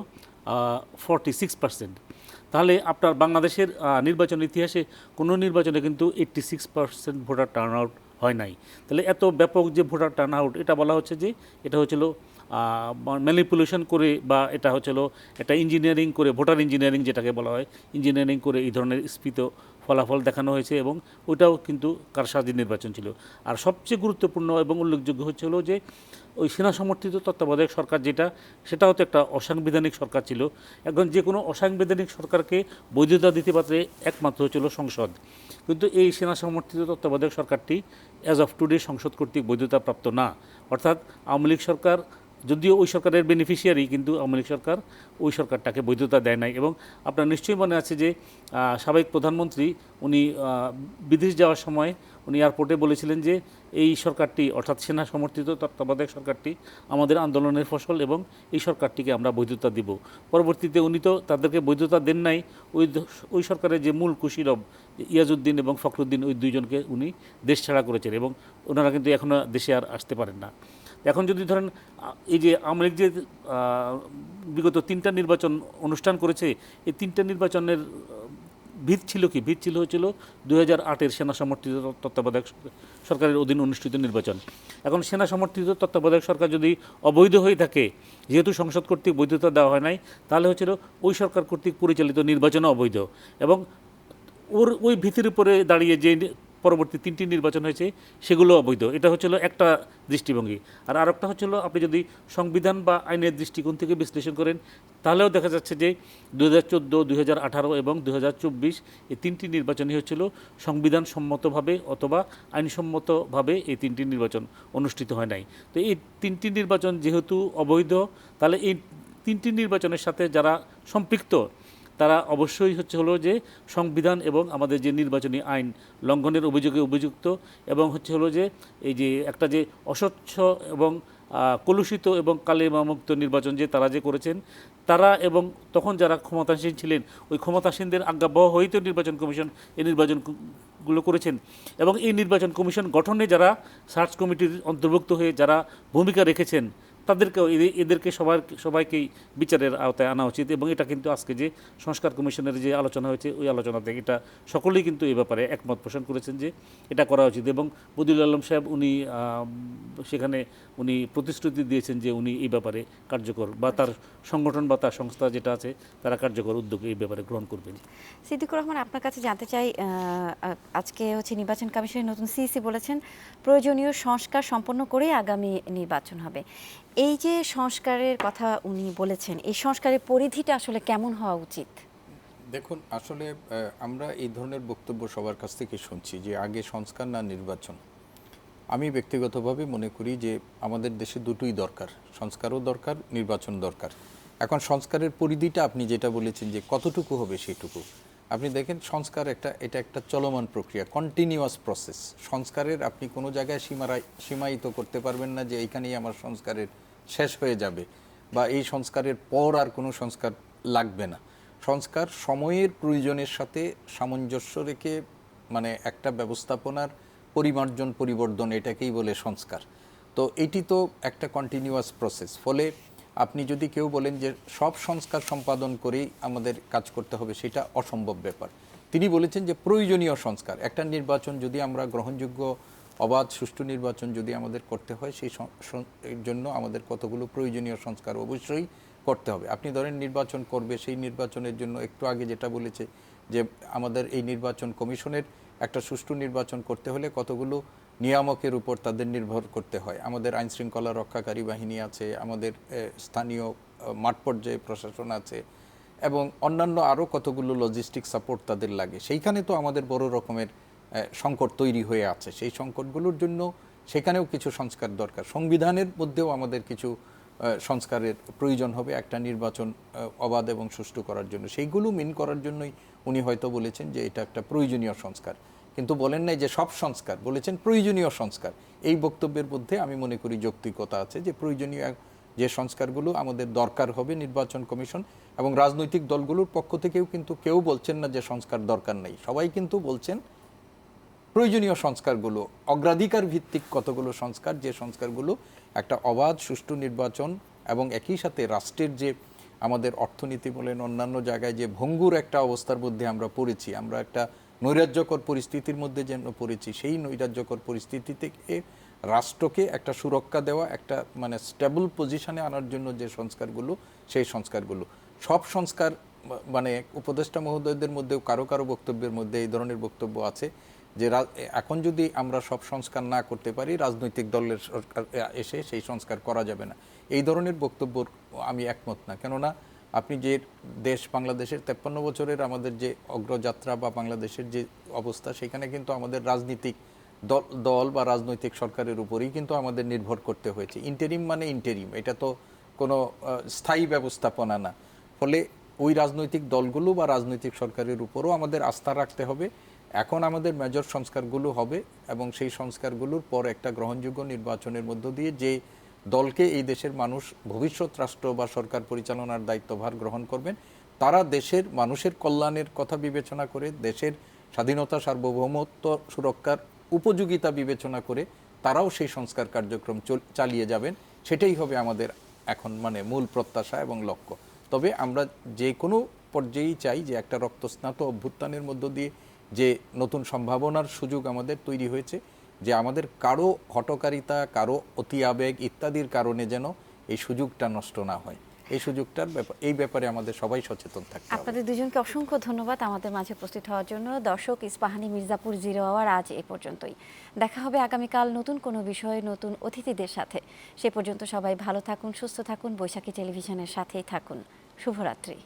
46%। তাহলে আপনার বাংলাদেশের নির্বাচন ইতিহাসে কোনো নির্বাচনে কিন্তু 86% ভোটার টার্ন আউট হয় নাই। তাহলে এত ব্যাপক যে ভোটার টার্ন আউট, এটা বলা হচ্ছে যে এটা হচ্ছিল ম্যানিপুলেশন করে, বা এটা হচ্ছিল একটা ইঞ্জিনিয়ারিং করে, ভোটার ইঞ্জিনিয়ারিং যেটাকে বলা হয়, ইঞ্জিনিয়ারিং করে এই ধরনের স্ফীত ফলাফল দেখানো হয়েছে, এবং ওইটাও কিন্তু কারসাজি নির্বাচন ছিল। আর সবচেয়ে গুরুত্বপূর্ণ এবং উল্লেখযোগ্য হচ্ছে হলো যে ওই সেনা সমর্থিত তত্ত্বাবধায়ক সরকার সেটাও তো একটা অসাংবিধানিক সরকার ছিল। এখন যে কোনো অসাংবিধানিক সরকারকে বৈধতা দিতে পারে একমাত্র হচ্ছিল সংসদ, কিন্তু এই সেনা সমর্থিত তত্ত্বাবধায়ক সরকারটি অ্যাজ অফ টুডে সংসদ কর্তৃক বৈধতাপ্রাপ্ত না। অর্থাৎ আওয়ামী লীগ সরকার যদিও ওই সরকারের বেনিফিশিয়ারি, কিন্তু আওয়ামী লীগ সরকার ওই সরকারটাকে বৈধতা দেয় নাই। এবং আপনার নিশ্চয়ই মনে আছে যে সাবেক প্রধানমন্ত্রী উনি বিদেশ যাওয়ার সময় উনি এয়ারপোর্টে বলেছিলেন যে এই সরকারটি, অর্থাৎ সেনা সমর্থিত তত্ত্বাবধায়ক সরকারটি আমাদের আন্দোলনের ফসল, এবং এই সরকারটিকে আমরা বৈধতা দিব। পরবর্তীতে উনি তো তাদেরকে বৈধতা দেন নাই, ওই সরকারের যে মূল কুশীলব ইয়াজউদ্দিন এবং ফখরুদ্দিন, ওই দুইজনকে উনি দেশ ছাড়া করেছেন, এবং ওনারা কিন্তু এখনও দেশে আর আসতে পারেন না। এখন যদি ধরেন এই যে আওয়ামী লীগ যে বিগত 3টা নির্বাচন অনুষ্ঠান করেছে, এই 3টা নির্বাচনের ভিত ছিল কি? ভিত হয়েছিল 2008-এর সেনা সমর্থিত তত্ত্বাবধায়ক সরকারের অধীন অনুষ্ঠিত নির্বাচন। এখন সেনা সমর্থিত তত্ত্বাবধায়ক সরকার যদি অবৈধ হয়ে থাকে, যেহেতু সংসদ কর্তৃক বৈধতা দেওয়া হয় নাই, তাহলে হচ্ছিল ওই সরকার কর্তৃক পরিচালিত নির্বাচনও অবৈধ, এবং ওই ভিত্তির উপরে দাঁড়িয়ে যে পরবর্তী 3টি নির্বাচন হয়েছে সেগুলো অবৈধ। এটা হচ্ছিল একটা দৃষ্টিভঙ্গি। আর আরেকটা হচ্ছিল, আপনি যদি সংবিধান বা আইনের দৃষ্টিকোণ থেকে বিশ্লেষণ করেন, তাহলেও দেখা যাচ্ছে যে 2014, 2018 এবং 2024 এই 3টি নির্বাচনই হচ্ছিল সংবিধান সম্মতভাবে অথবা আইনসম্মতভাবে এই 3টি নির্বাচন অনুষ্ঠিত হয় নাই। তো এই 3টি নির্বাচন যেহেতু অবৈধ, তাহলে এই 3টি নির্বাচনের সাথে যারা সম্পৃক্ত তারা অবশ্যই হলো যে সংবিধান এবং আমাদের যে নির্বাচনী আইন লঙ্ঘনের অভিযোগে অভিযুক্ত, এবং হলো যে এই যে একটা যে অস্বচ্ছ এবং কলুষিত এবং কালেমামুক্ত নির্বাচন যে তারা যে করেছেন, তারা এবং তখন যারা ক্ষমতাসীন ছিলেন, ওই ক্ষমতাসীনদের আজ্ঞাবহ হয়েই তো নির্বাচন কমিশন এই নির্বাচনগুলো করেছেন। এবং এই নির্বাচন কমিশন গঠনে যারা সার্চ কমিটির অন্তর্ভুক্ত হয়ে যারা ভূমিকা রেখেছেন, তাদেরকেও এদেরকে সবাইকেই বিচারের আওতায় আনা উচিত। এবং এটা কিন্তু আজকে যে সংস্কার কমিশনের যে আলোচনা হয়েছে, ওই আলোচনাতে এটা সকলেই কিন্তু এই ব্যাপারে একমত পোষণ করেছেন যে এটা করা উচিত। এবং বদিউল আলম সাহেব উনি সেখানে উনি প্রতিশ্রুতি দিয়েছেন যে উনি এই ব্যাপারে কার্যকর, বা তার সংগঠন বা তার সংস্থা যেটা আছে তারা কার্যকর উদ্যোগ এই ব্যাপারে গ্রহণ করবেন। সিদ্দিকুর রহমান, আপনার কাছে জানতে চাই, আজকে নির্বাচন কমিশনের নতুন সিইসি বলেছেন প্রয়োজনীয় সংস্কার সম্পন্ন করে আগামী নির্বাচন হবে। এই যে সংস্কারের কথা উনি বলেছেন, এই সংস্কারের পরিধিটা আসলে কেমন হওয়া উচিত? দেখুন, আসলে আমরা এই ধরনের বক্তব্য সবার কাছ থেকে শুনছি যে আগে সংস্কার না নির্বাচন। আমি ব্যক্তিগতভাবে মনে করি যে আমাদের দেশে দুটোই দরকার, সংস্কারও দরকার, নির্বাচন দরকার। এখন সংস্কারের পরিধিটা আপনি যেটা বলেছেন যে কতটুকু হবে সেটুকু, আপনি দেখেন সংস্কার এটা একটা চলমান প্রক্রিয়া, কন্টিনিউয়াস প্রসেস। সংস্কারের আপনি কোনো জায়গায় সীমায়িত করতে পারবেন না যে এইখানেই আমার সংস্কারের শেষ হয়ে যাবে, বা এই সংস্কারের পর আর কোনো সংস্কার লাগবে না। সংস্কার সময়ের প্রয়োজনের সাথে সামঞ্জস্য রেখে, মানে একটা ব্যবস্থাপনার পরিমার্জন পরিবর্ধন, এটাকেই বলে সংস্কার। তো এটি তো একটা কন্টিনিউয়াস প্রসেস। ফলে আপনি যদি কেউ বলেন যে সব সংস্কার সম্পাদন করেই আমাদের কাজ করতে হবে, সেটা অসম্ভব ব্যাপার। তিনি বলেছেন যে প্রয়োজনীয় সংস্কার, একটা নির্বাচন যদি আমরা গ্রহণযোগ্য, অবাধ, সুষ্ঠু নির্বাচন যদি আমাদের করতে হয়, সেই জন্য আমাদের কতগুলো প্রয়োজনীয় সংস্কার অবশ্যই করতে হবে। আপনি ধরেন নির্বাচন করবে, সেই নির্বাচনের জন্য একটু আগে যেটা বলেছে যে আমাদের এই নির্বাচন কমিশনের একটা সুষ্ঠু নির্বাচন করতে হলে কতগুলো নিয়ামকের উপর তাদের নির্ভর করতে হয়। আমাদের আইন শৃঙ্খলা রক্ষাকারী বাহিনী আছে, আমাদের স্থানীয় মাঠ পর্যায়ে প্রশাসন আছে, এবং অন্যান্য আরও কতগুলো লজিস্টিক সাপোর্ট তাদের লাগে। সেইখানে তো আমাদের বড় রকমের সংকট তৈরি হয়ে আছে। সেই সংকটগুলোর জন্য সেখানেও কিছু সংস্কার দরকার। সংবিধানের মধ্যেও আমাদের কিছু সংস্কারের প্রয়োজন হবে একটা নির্বাচন অবাধ এবং সুষ্ঠু করার জন্য। সেইগুলো মিন করার জন্যই উনি হয়তো বলেছেন যে এটা একটা প্রয়োজনীয় সংস্কার, কিন্তু বলেন নাই যে সব সংস্কার, বলেছেন প্রয়োজনীয় সংস্কার। এই বক্তব্যের মধ্যে আমি মনে করি যৌক্তিকতা আছে, যে প্রয়োজনীয় যে সংস্কারগুলো আমাদের দরকার হবে নির্বাচন কমিশন এবং রাজনৈতিক দলগুলোর পক্ষ থেকেও কিন্তু কেউ বলছেন না যে সংস্কার দরকার নেই। সবাই কিন্তু বলছেন প্রয়োজনীয় সংস্কারগুলো, অগ্রাধিকার ভিত্তিক কতগুলো সংস্কার, যে সংস্কারগুলো একটা অবাধ সুষ্ঠু নির্বাচন এবং একই সাথে রাষ্ট্রের যে আমাদের অর্থনীতি বলেন অন্যান্য জায়গায় যে ভঙ্গুর একটা অবস্থার মধ্যে আমরা পড়েছি, আমরা একটা নৈরাজ্যকর পরিস্থিতির মধ্যে যেন পড়েছি, সেই নৈরাজ্যকর পরিস্থিতি থেকে রাষ্ট্রকে একটা সুরক্ষা দেওয়া, একটা মানে স্টেবল পজিশনে আনার জন্য যে সংস্কারগুলো, সেই সংস্কারগুলো সব সংস্কার মানে উপদেষ্টা মহোদয়দের মধ্যেও কারো কারো বক্তব্যের মধ্যে এই ধরনের বক্তব্য আছে যে এখন যদি আমরা সব সংস্কার না করতে পারি, রাজনৈতিক দলের সরকার এসে সেই সংস্কার করা যাবে না। এই ধরনের বক্তব্য আমি একমত না। কেননা আপনি যে দেশ বাংলাদেশের 53 বছরের আমাদের যে অগ্রযাত্রা বা বাংলাদেশের যে অবস্থা, সেখানে কিন্তু আমাদের রাজনীতিক দল বা রাজনৈতিক সরকারের উপরেই কিন্তু আমাদের নির্ভর করতে হয়েছে। ইন্টারিম মানে ইন্টারিম, এটা তো কোনো স্থায়ী ব্যবস্থাপনা না। ফলে ওই রাজনৈতিক দলগুলো বা রাজনৈতিক সরকারের উপরও আমাদের আস্থা রাখতে হবে। এখন আমাদের মেজর সংস্কারগুলো হবে এবং সেই সংস্কারগুলোর পর একটা গ্রহণযোগ্য নির্বাচনের মধ্য দিয়ে যে দলকে এই দেশের মানুষ ভবিষ্যৎ রাষ্ট্র বা সরকার পরিচালনার দায়িত্বভার গ্রহণ করবেন, তারা দেশের মানুষের কল্যাণের কথা বিবেচনা করে, দেশের স্বাধীনতা সার্বভৌমত্ব সুরক্ষার উপযোগিতা বিবেচনা করে তারাও সেই সংস্কার কার্যক্রম চালিয়ে যাবেন। সেটাই হবে আমাদের এখন মানে মূল প্রত্যাশা এবং লক্ষ্য। তবে আমরা যে কোনো পর্যায়েই চাই যে একটা রক্তস্নাত অভ্যুত্থানের মধ্য দিয়ে যে নতুন সম্ভাবনার সুযোগ আমাদের তৈরি হয়েছে, যে আমাদের কারো হঠকারিতা, কারো অতি আবেগ ইত্যাদির কারণে যেন এই সুযোগটা নষ্ট না হয়, এই ব্যাপারে আমাদের সবাই সচেতন থাকতে হবে। আপনাদের দুজনকে অসংখ্য ধন্যবাদ আমাদের মাঝে উপস্থিত হওয়ার জন্য। দর্শক, ইস্পাহানি মির্জাপুর 0 আওয়ার আজ এ পর্যন্তই। দেখা হবে আগামীকাল নতুন কোনো বিষয়ে নতুন অতিথিদের সাথে। সে পর্যন্ত সবাই ভালো থাকুন, সুস্থ থাকুন, বৈশাখী টেলিভিশনের সাথেই থাকুন। শুভরাত্রি।